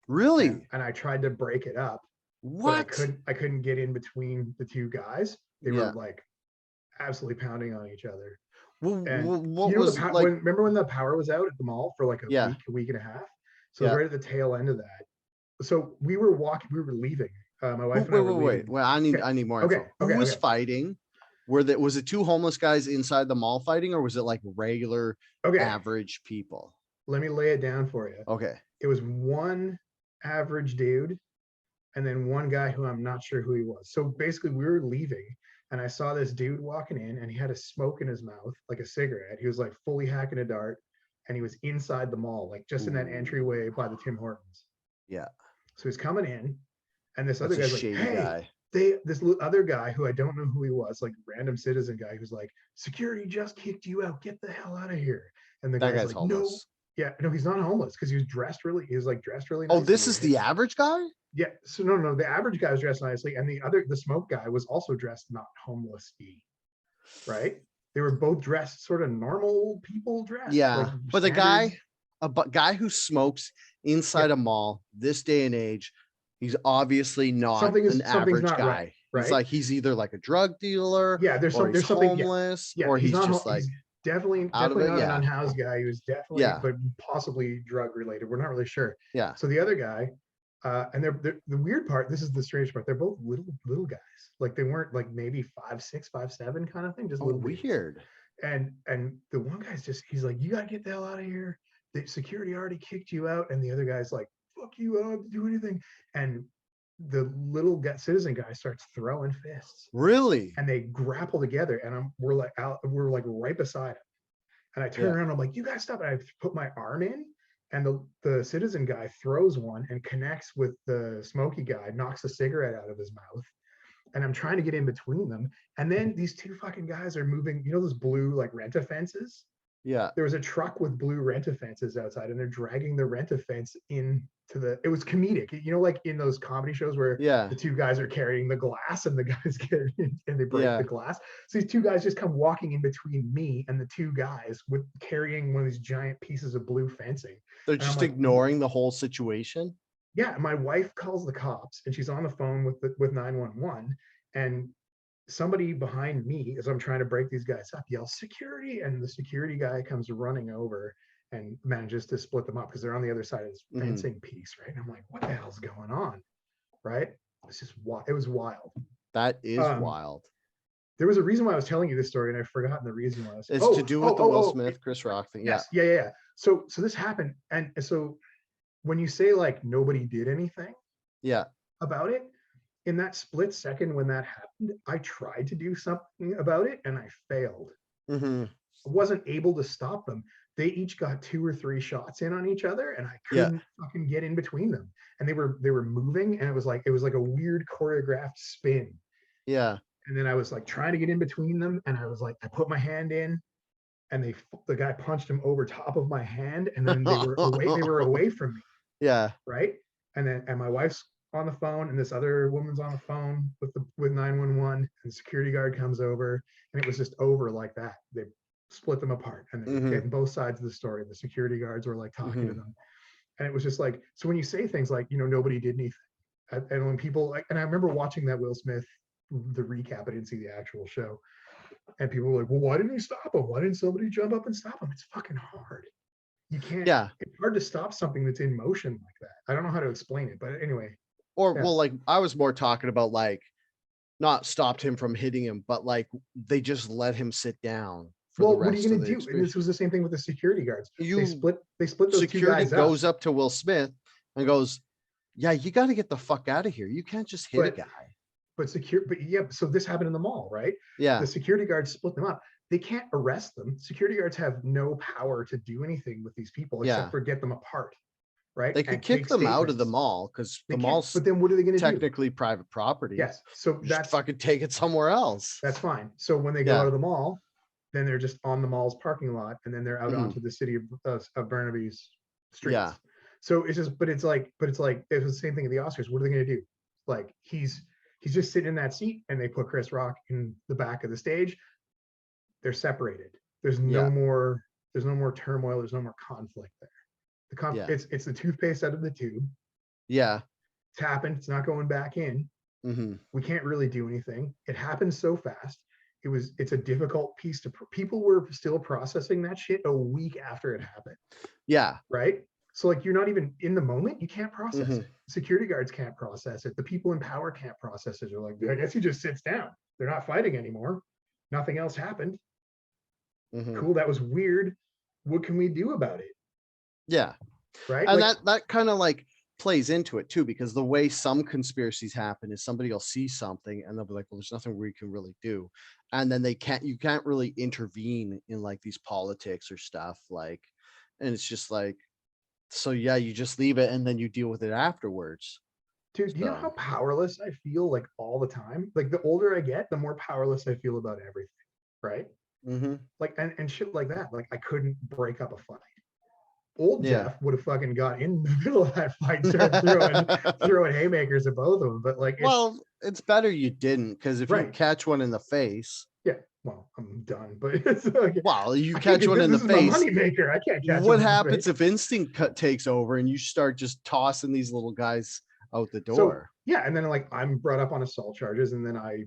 Really? And I tried to break it up. What? But I couldn't get in between the two guys. They were like absolutely pounding on each other. Well, what you know, was like? Remember when the power was out at the mall for like a week and a half? So right at the tail end of that. So we were leaving. My wife and I were leaving. Well, I need more info. Who was fighting? Was it two homeless guys inside the mall fighting, or was it like regular average people? Let me lay it down for you. Okay. It was one average dude and then one guy who I'm not sure who he was. So basically we were leaving and I saw this dude walking in and he had a smoke in his mouth, like a cigarette. He was like fully hacking a dart and he was inside the mall, like just in that entryway by the Tim Hortons. Yeah. So he's coming in and this other guy's like, hey, guy. This other guy who I don't know who he was, like random citizen guy who's like, security just kicked you out. Get the hell out of here. And the guy's like, homeless. No, no, he's not homeless because he was dressed really nice. Oh, this is the average guy? Yeah. So no, the average guy was dressed nicely. And the smoke guy was also dressed not homeless-y. Right? They were both dressed sort of normal people dressed. Yeah. Like but a guy who smokes inside a mall this day and age, He's obviously not an something's average not right, guy. He's right? like, he's either like a drug dealer, Yeah, or he's there's something. Yeah, homeless, yeah. or He's he's not. just like He's definitely out of it. not an Yeah. unhoused guy. He was definitely, Yeah. but possibly drug related. We're not really sure. Yeah. So the other guy, and they're the weird part. This is the strange part. They're both little guys. Like they weren't like maybe 5'6", 5'7" kind of thing. Just Oh, little dudes. weird. And the one guy's just, he's like, you gotta get the hell out of here. The security already kicked you out. And the other guy's like, fuck you, I don't have to do anything. And the little citizen guy starts throwing fists. Really? And they grapple together. And we're like right beside him. And I turn around, I'm like, you guys stop. And I put my arm in, and the citizen guy throws one and connects with the smoky guy, knocks a cigarette out of his mouth. And I'm trying to get in between them. And then these two fucking guys are moving, those blue like rent-a-fences? Yeah. There was a truck with blue rent-a-fences outside, and they're dragging the rent-a-fence it was comedic. Like in those comedy shows where the two guys are carrying the glass and the guys and they break the glass. So these two guys just come walking in between me and the two guys with carrying one of these giant pieces of blue fencing. They're just ignoring the whole situation. Yeah, my wife calls the cops, and she's on the phone with 911, and somebody behind me, as I'm trying to break these guys up, yells security, and the security guy comes running over and manages to split them up because they're on the other side of this fencing piece, right? And I'm like, what the hell's going on, right? It's just it was wild. That is wild. There was a reason why I was telling you this story, and I've forgotten the reason why. It's to do with the Will Smith, Chris Rock thing. Yes, yeah. So this happened, and so when you say like nobody did anything, about it, in that split second when that happened, I tried to do something about it and I failed. I wasn't able to stop them. They each got 2 or 3 shots in on each other, and I couldn't fucking get in between them. And they were moving, and it was like a weird choreographed spin. Yeah. And then I was like trying to get in between them, and I was like, I put my hand in, and the guy punched him over top of my hand, and then they were away from me. Yeah. Right. And my wife's on the phone, and this other woman's on the phone with 911, and the security guard comes over, and it was just over like that. They split them apart, and they getting both sides of the story. The security guards were like talking to them, and it was just like, so when you say things like, nobody did anything, and when people like, and I remember watching that Will Smith, the recap, I didn't see the actual show, and people were like, well, why didn't he stop him? Why didn't somebody jump up and stop him? It's fucking hard. You can't. Yeah. It's hard to stop something that's in motion like that. I don't know how to explain it, but anyway. Well, like I was more talking about like not stopped him from hitting him, but like they just let him sit down. Well, what are you going to do? And this was the same thing with the security guards. They split those security two guys goes up to Will Smith and goes, yeah, you got to get the fuck out of here. You can't just hit a guy. So this happened in the mall, right? Yeah. The security guards split them up. They can't arrest them. Security guards have no power to do anything with these people except for get them apart. Right. They could kick them out of the mall because the mall's, but then what are they going to do? Technically private property. Yes. So that's fucking take it somewhere else. That's fine. So when they go out of the mall, then they're just on the mall's parking lot, and then they're out onto the city of Burnaby's streets. Yeah. So it's just, but it's like it was the same thing at the Oscars. What are they going to do? Like he's just sitting in that seat, and they put Chris Rock in the back of the stage. They're separated. There's no more turmoil. There's no more conflict there. It's the toothpaste out of the tube. Yeah. It's happened. It's not going back in. We can't really do anything. It happened so fast. It's a difficult piece people were still processing that shit a week after it happened. Yeah. Right. So like, you're not even in the moment. You can't process it. Security guards can't process it. The people in power can't process it. They're like, I guess he just sits down. They're not fighting anymore. Nothing else happened. Cool. That was weird. What can we do about it? Yeah. Right. And that kind of like plays into it too, because the way some conspiracies happen is somebody will see something and they'll be like, well, there's nothing we can really do. And then you can't really intervene in like these politics or stuff like, and it's just like, so yeah, you just leave it and then you deal with it afterwards. Dude, do you know how powerless I feel like all the time? Like the older I get, the more powerless I feel about everything. Right. Like, and shit like that. Like I couldn't break up a fight. Old Geoff would have fucking got in the middle of that fight and started throwing haymakers at both of them. But like, it's better you didn't, because if you catch one in the face, well, I'm done. But it's like, you catch one in the face. Money maker. I can't catch. What happens if instinct takes over and you start just tossing these little guys out the So door. yeah, and then like I'm brought up on assault charges, and then I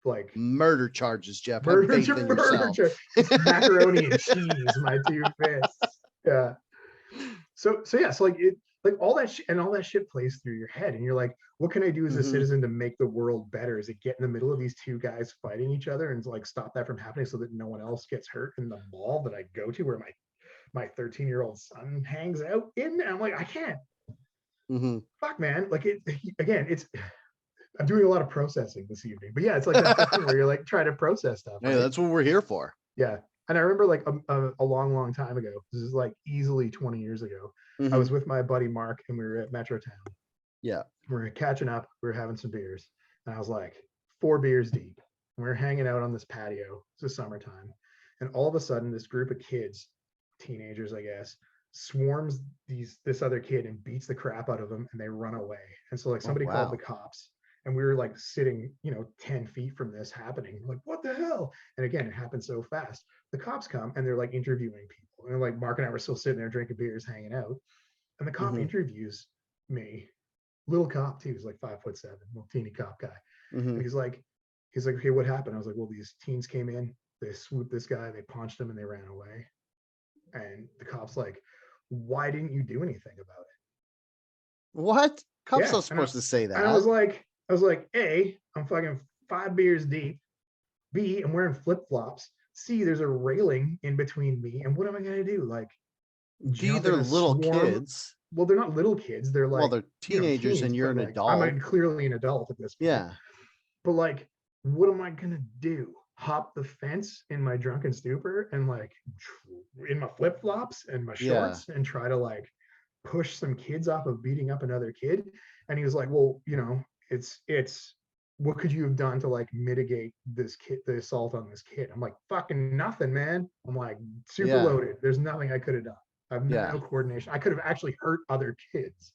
like Murder charges, Geoff. Have murder, faith in yourself. just macaroni and cheese, my two fists. Yeah. So yeah, so like it, like all that and all that shit plays through your head, and you're like, what can I do as a citizen to make the world better? Is it get in the middle of these two guys fighting each other and like stop that from happening so that no one else gets hurt in the mall that I go to where my 13-year-old son hangs out in? And I'm like, I can't. Fuck, man. Like it again, it's I'm doing a lot of processing this evening, but yeah, it's like that thing where you're like trying to process stuff. Hey, that's what we're here for. Yeah. And I remember like a long time ago, this is like easily 20 years ago, I was with my buddy Mark and we were at Metro Town. Yeah. We were catching up, we were having some beers, and I was like 4 beers deep. And we were hanging out on this patio. It's the summertime. And all of a sudden, this group of kids, teenagers, I guess, swarms this other kid and beats the crap out of them, and they run away. And so like somebody called the cops, and we were like sitting, 10 feet from this happening. We're like, what the hell? And again, it happened so fast. The cops come and they're like interviewing people. And like Mark and I were still sitting there drinking beers, hanging out. And the cop interviews me, little cop too. He's like 5'7", little teeny cop guy. And he's like, okay, what happened? I was like, well, these teens came in, they swooped this guy, they punched him, and they ran away. And the cop's like, why didn't you do anything about it? What? Cops not supposed to say that. And I was like, A, I'm fucking 5 beers deep. B, I'm wearing flip-flops. C, there's a railing in between me. And what am I gonna do? Like, D, they're little kids. Well, they're not little kids. They're like, well, they're teenagers, teens, and you're an like, adult. I'm clearly an adult at this point. Yeah. But like, what am I gonna do? Hop the fence in my drunken stupor and like in my flip-flops and my shorts and try to like push some kids off of beating up another kid? And he was like, well, it's what could you have done to like mitigate the assault on this kid? I'm like, fucking nothing, man. I'm like super loaded. There's nothing I could have done. I've no coordination. I could have actually hurt other kids.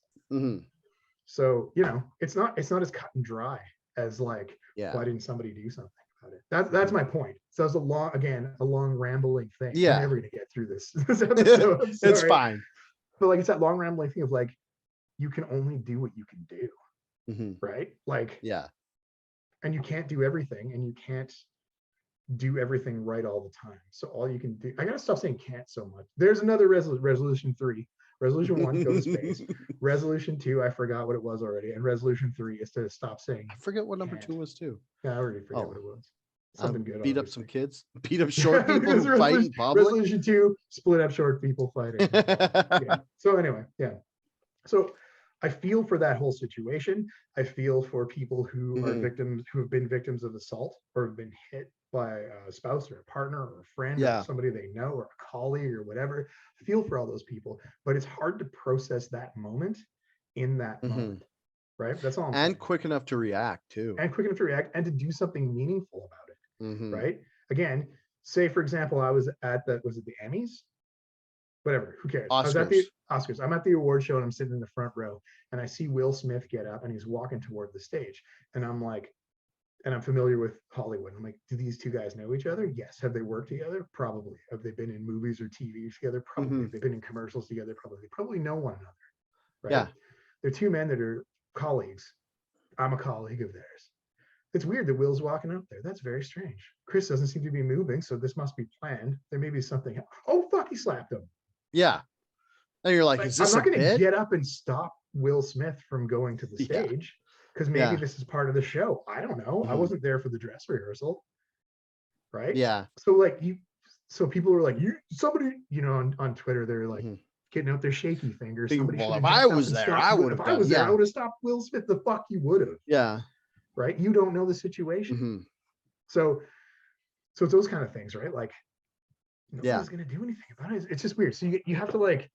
So it's not as cut and dry as like, why didn't somebody do something about it? That's my point. So it's a long rambling thing. I'm never gonna get through this episode. It's fine. But like, it's that long rambling thing of like, you can only do what you can do, right? Like, and you can't do everything, and you can't do everything right all the time. So all you can do, I gotta stop saying can't so much. There's another resolution 3. Resolution 1, go to space. Resolution 2, I forgot what it was already. And resolution 3 is to stop saying. I forget what number 2 was too. Yeah, I already forget what it was. Something good. Beat up some kids. Beat up short people who fight in public. Resolution 2, split up short people fighting. So anyway, so I feel for that whole situation. I feel for people who are victims, who have been victims of assault or have been hit by a spouse or a partner or a friend or somebody they know or a colleague or whatever. I feel for all those people, but it's hard to process that moment in that moment, right? That's all I'm saying. Quick enough to react too. And quick enough to react and to do something meaningful about it, right? Again, say for example, I was at the Emmys? Whatever, who cares? I was at the Oscars. I'm at the award show and I'm sitting in the front row and I see Will Smith get up and he's walking toward the stage. And I'm like, and I'm familiar with Hollywood. I'm like, do these two guys know each other? Yes. Have they worked together? Probably. Have they been in movies or TV together? Probably. Have they been in commercials together? Probably. They probably know one another, right? Yeah. They're two men that are colleagues. I'm a colleague of theirs. It's weird that Will's walking up there. That's very strange. Chris doesn't seem to be moving, so this must be planned. There may be something. Oh, fuck, he slapped him. Yeah. And you're like, is this I'm not going to get up and stop Will Smith from going to the stage because maybe this is part of the show. I don't know. I wasn't there for the dress rehearsal. Right. Yeah. So like so people are like, somebody, on Twitter, they're like getting out their shaky fingers. Well, if I was there, I would have. If I was there, I would have stopped Will Smith. The fuck you would have. Yeah. Right. You don't know the situation. So it's those kind of things, right? Like, nobody's going to do anything about it. It's just weird. So you have to like,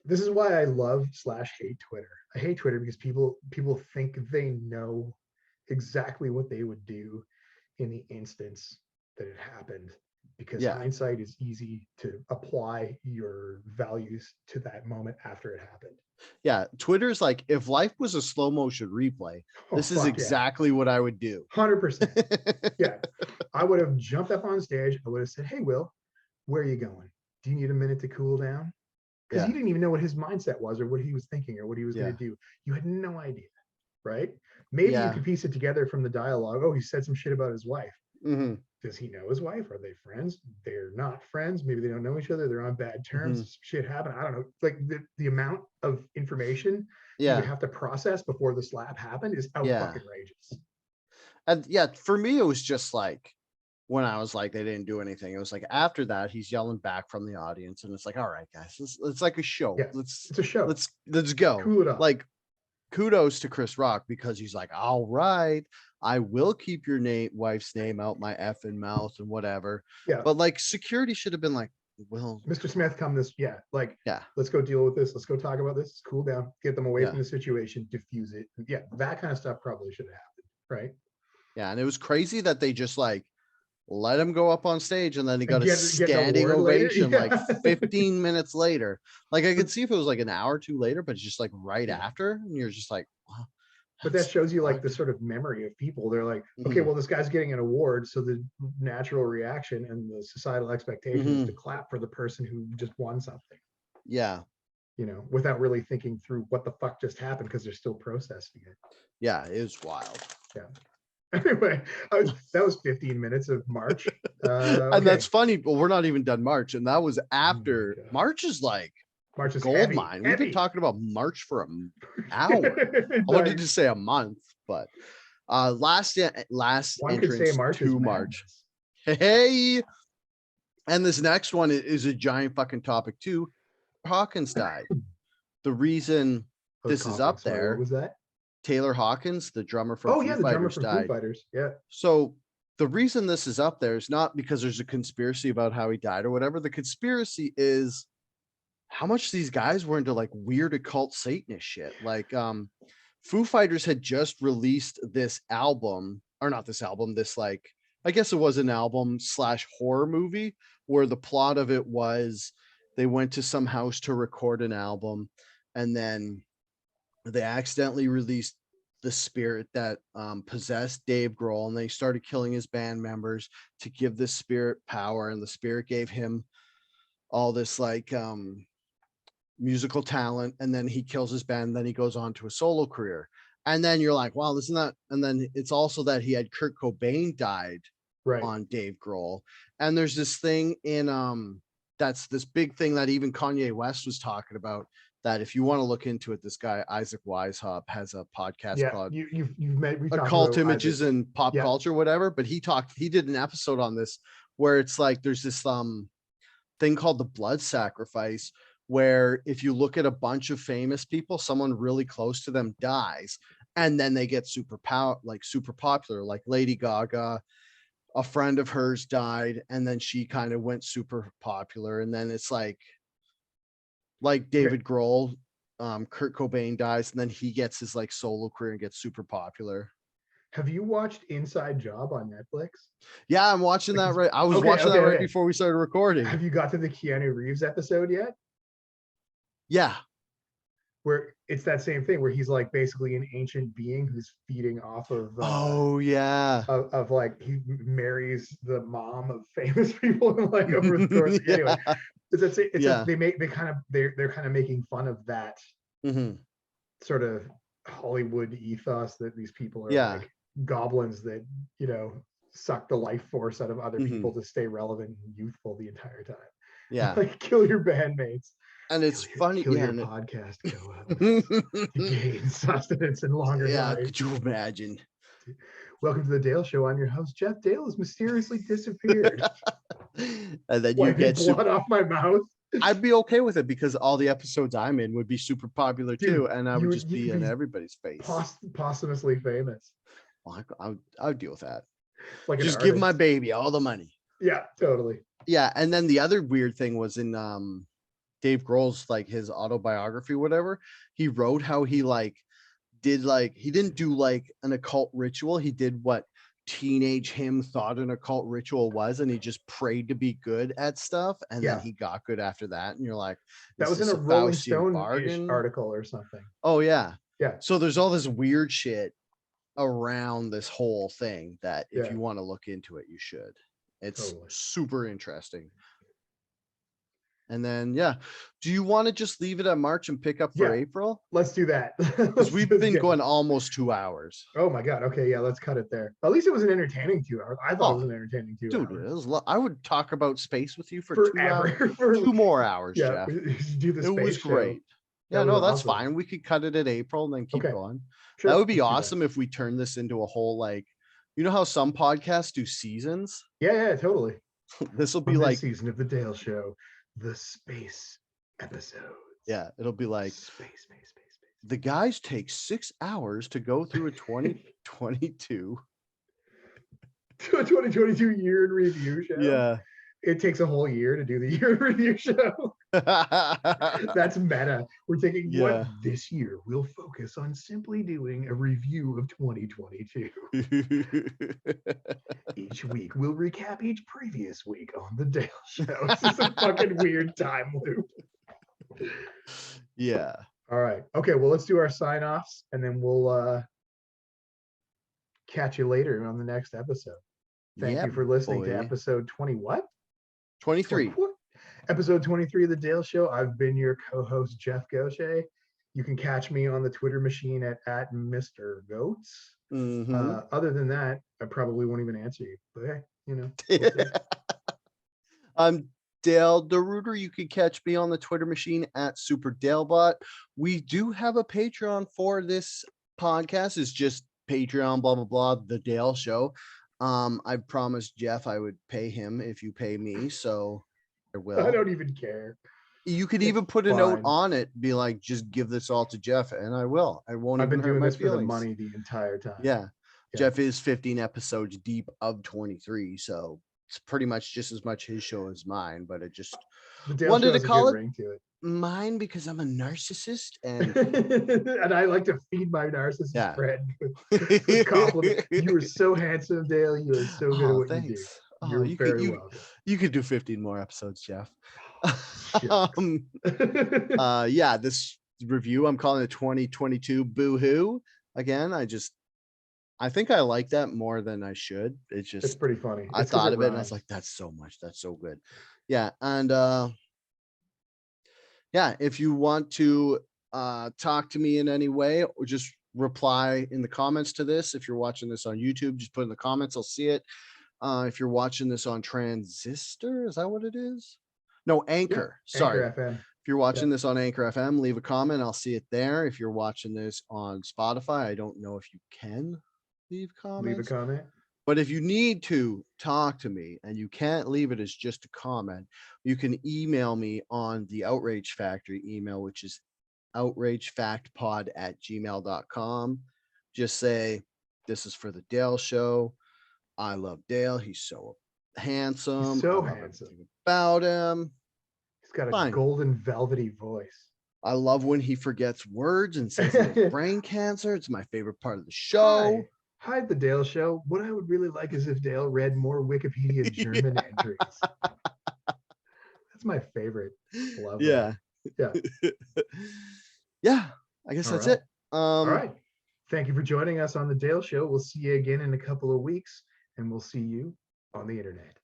this is why I love / hate Twitter. I hate Twitter because people think they know exactly what they would do in the instance that it happened, because hindsight is easy to apply your values to that moment after it happened. Yeah. Twitter's like, if life was a slow motion replay, this is exactly what I would do. 100%. Yeah. I would have jumped up on stage. I would have said, hey, Will, where are you going? Do you need a minute to cool down? because you didn't even know what his mindset was or what he was thinking or what he was going Yeah. to do. You had no idea, right? Maybe you could piece it together from the dialogue. Oh, he said some shit about his wife. Does he know his wife? Are they friends? They're not friends. Maybe they don't know each other. They're on bad terms. Shit happened. I don't know. Like the amount of information you would have to process before the slap happened is out fucking outrageous. And yeah, for me, it was just like when I was like, they didn't do anything. It was like after that, he's yelling back from the audience, and it's like, all right, guys, it's like a show. Yeah, it's a show. Let's go. Cool it off. Like, kudos to Chris Rock because he's like, all right, I will keep your wife's name out my effing mouth and whatever. Yeah. But like security should have been like, well, Mr. Smith, come this, let's go deal with this. Let's go talk about this. Cool down, get them away from the situation, diffuse it. Yeah, that kind of stuff probably should have happened, right? Yeah, and it was crazy that they just like let him go up on stage and then he got a standing ovation like 15 minutes later. Like I could see if it was like an hour or two later, but it's just like right after, and you're just like, wow. But that shows you like the sort of memory of people. They're like, okay, well, this guy's getting an award, so the natural reaction and the societal expectation is to clap for the person who just won something. Yeah. You know, without really thinking through what the fuck just happened because they're still processing it. Yeah, it was wild. Yeah. Anyway, that was 15 minutes of March. And that's funny, but we're not even done March. And that was after March is gold heavy, mine. Heavy. We've been talking about March for an hour. I wanted to say a month, but last one entrance could say March to March. Hey, and this next one is a giant fucking topic too. Hawkins died. The reason this is up there, what was that? Taylor Hawkins, the drummer from Foo Fighters, died. Foo Fighters. Yeah. So the reason this is up there is not because there's a conspiracy about how he died or whatever. The conspiracy is how much these guys were into like weird occult Satanist shit. Like Foo Fighters had just released this album, or not this album, this like, I guess it was an album / horror movie where the plot of it was they went to some house to record an album and then they accidentally released the spirit that possessed Dave Grohl, and they started killing his band members to give this spirit power, and the spirit gave him all this like musical talent, and then he kills his band, then he goes on to a solo career. And then you're like, wow, isn't that? And then it's also that he had Kurt Cobain died on Dave Grohl. And there's this thing in that's this big thing that even Kanye West was talking about, that if you want to look into it, this guy Isaac Weishaupt has a podcast called you've met Occult Images and Pop Culture, whatever. But he did an episode on this where it's like there's this thing called the blood sacrifice, where if you look at a bunch of famous people, someone really close to them dies, and then they get super popular, like Lady Gaga. A friend of hers died, and then she kind of went super popular, and then it's like David Grohl, Kurt Cobain dies, and then he gets his like solo career and gets super popular. Have you watched Inside Job on Netflix? Yeah, I'm watching that right. I was watching that right before we started recording. Have you got to the Keanu Reeves episode yet? Yeah. Where it's that same thing where he's like basically an ancient being who's feeding off of of like he marries the mom of famous people like over the course. Anyway, they're kind of making fun of that sort of Hollywood ethos that these people are like goblins that, you know, suck the life force out of other people to stay relevant and youthful the entire time. Yeah. Like kill your bandmates. And it's funny. Kill your podcast go up to gain sustenance and longer life. Could you imagine? Welcome to the Dale Show. I'm your host, Geoff. Dale has mysteriously disappeared. And then you get blood off my mouth. I'd be okay with it because all the episodes I'm in would be super popular too, and I would just be in everybody's face. Posthumously famous. Well, I would deal with that. Like just give my baby all the money. Yeah, totally. Yeah, and then the other weird thing was in Dave Grohl's like his autobiography, whatever. He wrote how he he didn't do like an occult ritual. He did what teenage him thought an occult ritual was, and he just prayed to be good at stuff, and then he got good after that. And you're like, that was in a Rolling Stone article or something. Oh yeah. Yeah. So there's all this weird shit around this whole thing that if you want to look into it, you should. It's super interesting. And then, yeah. Do you want to just leave it at March and pick up for Yeah. April? Let's do that. Because we've been going almost 2 hours. Oh my God. Okay. Yeah. Let's cut it there. At least it was an entertaining 2 hours. I thought it was an entertaining 2 Dude, hours. I would talk about space with you for Forever. 2 hours, 2 more hours, Yeah. Geoff. Do the It space was show. great. That Yeah, no, was that's awesome. fine. We could cut it at April and then keep Okay. going. Sure, That would be let's do that. awesome if we turn this into a whole, like, you know how some podcasts do seasons? Yeah, totally. This will be On this like season of the Dale Show, the space episodes. Yeah, it'll be like Space. the guys take 6 hours to go through a 2022. To a 2022 year in review show. Yeah. It takes a whole year to do the year in review show. That's meta. We're thinking, what this year we'll focus on simply doing a review of 2022. Each week we'll recap each previous week on the Dale Show. This is a fucking weird time loop. Yeah. All right. Okay, well, let's do our sign-offs and then we'll catch you later on the next episode. Thank you for listening to episode 20 what? 23. Episode 23 of the Dale Show. I've been your co-host, Geoff Gaucher. You can catch me on the Twitter machine at Mr. Goats. Other than that, I probably won't even answer you. But hey, you know. I'm Dale DeRuiter. You can catch me on the Twitter machine at SuperDaleBot. We do have a Patreon for this podcast. It's just Patreon, blah, blah, blah, the Dale Show. I promised Geoff I would pay him if you pay me, so I will. I don't even care. You could even put a note on it, be like, just give this all to Geoff, and I will. I won't. I've been doing this feelings. for the money the entire time. Yeah. Geoff is 15 episodes deep of 23, so it's pretty much just as much his show as mine. But it just wanted to call it ring to it mine because I'm a narcissist, and and I like to feed my narcissist friend with compliments. You are so handsome, Dale. You are so good at what you do. You're very welcome. You could do 15 more episodes, Geoff. Yeah, this review, I'm calling it 2022 Boo-hoo. Again, I think I like that more than I should. It's pretty funny. I thought of it and I was like, that's so good. Yeah. And yeah, if you want to talk to me in any way, or just reply in the comments to this. If you're watching this on YouTube, just put in the comments, I'll see it. If you're watching this on Transistor, is that what it is? No, Anchor. Sorry. Anchor FM. If you're watching this on Anchor FM, leave a comment. I'll see it there. If you're watching this on Spotify, I don't know if you can leave comments. Leave a comment. But if you need to talk to me and you can't leave it as just a comment, you can email me on the Outrage Factory email, which is outragefactpod@gmail.com. Just say, this is for the Dale Show. I love Dale. He's so handsome. He's so handsome. About him. He's got a golden velvety voice. I love when he forgets words and says he has brain cancer. It's my favorite part of the show. Hi, the Dale Show. What I would really like is if Dale read more Wikipedia German entries. That's my favorite. Love yeah. It. Yeah. I guess that's it. All right. Thank you for joining us on the Dale Show. We'll see you again in a couple of weeks, and we'll see you on the internet.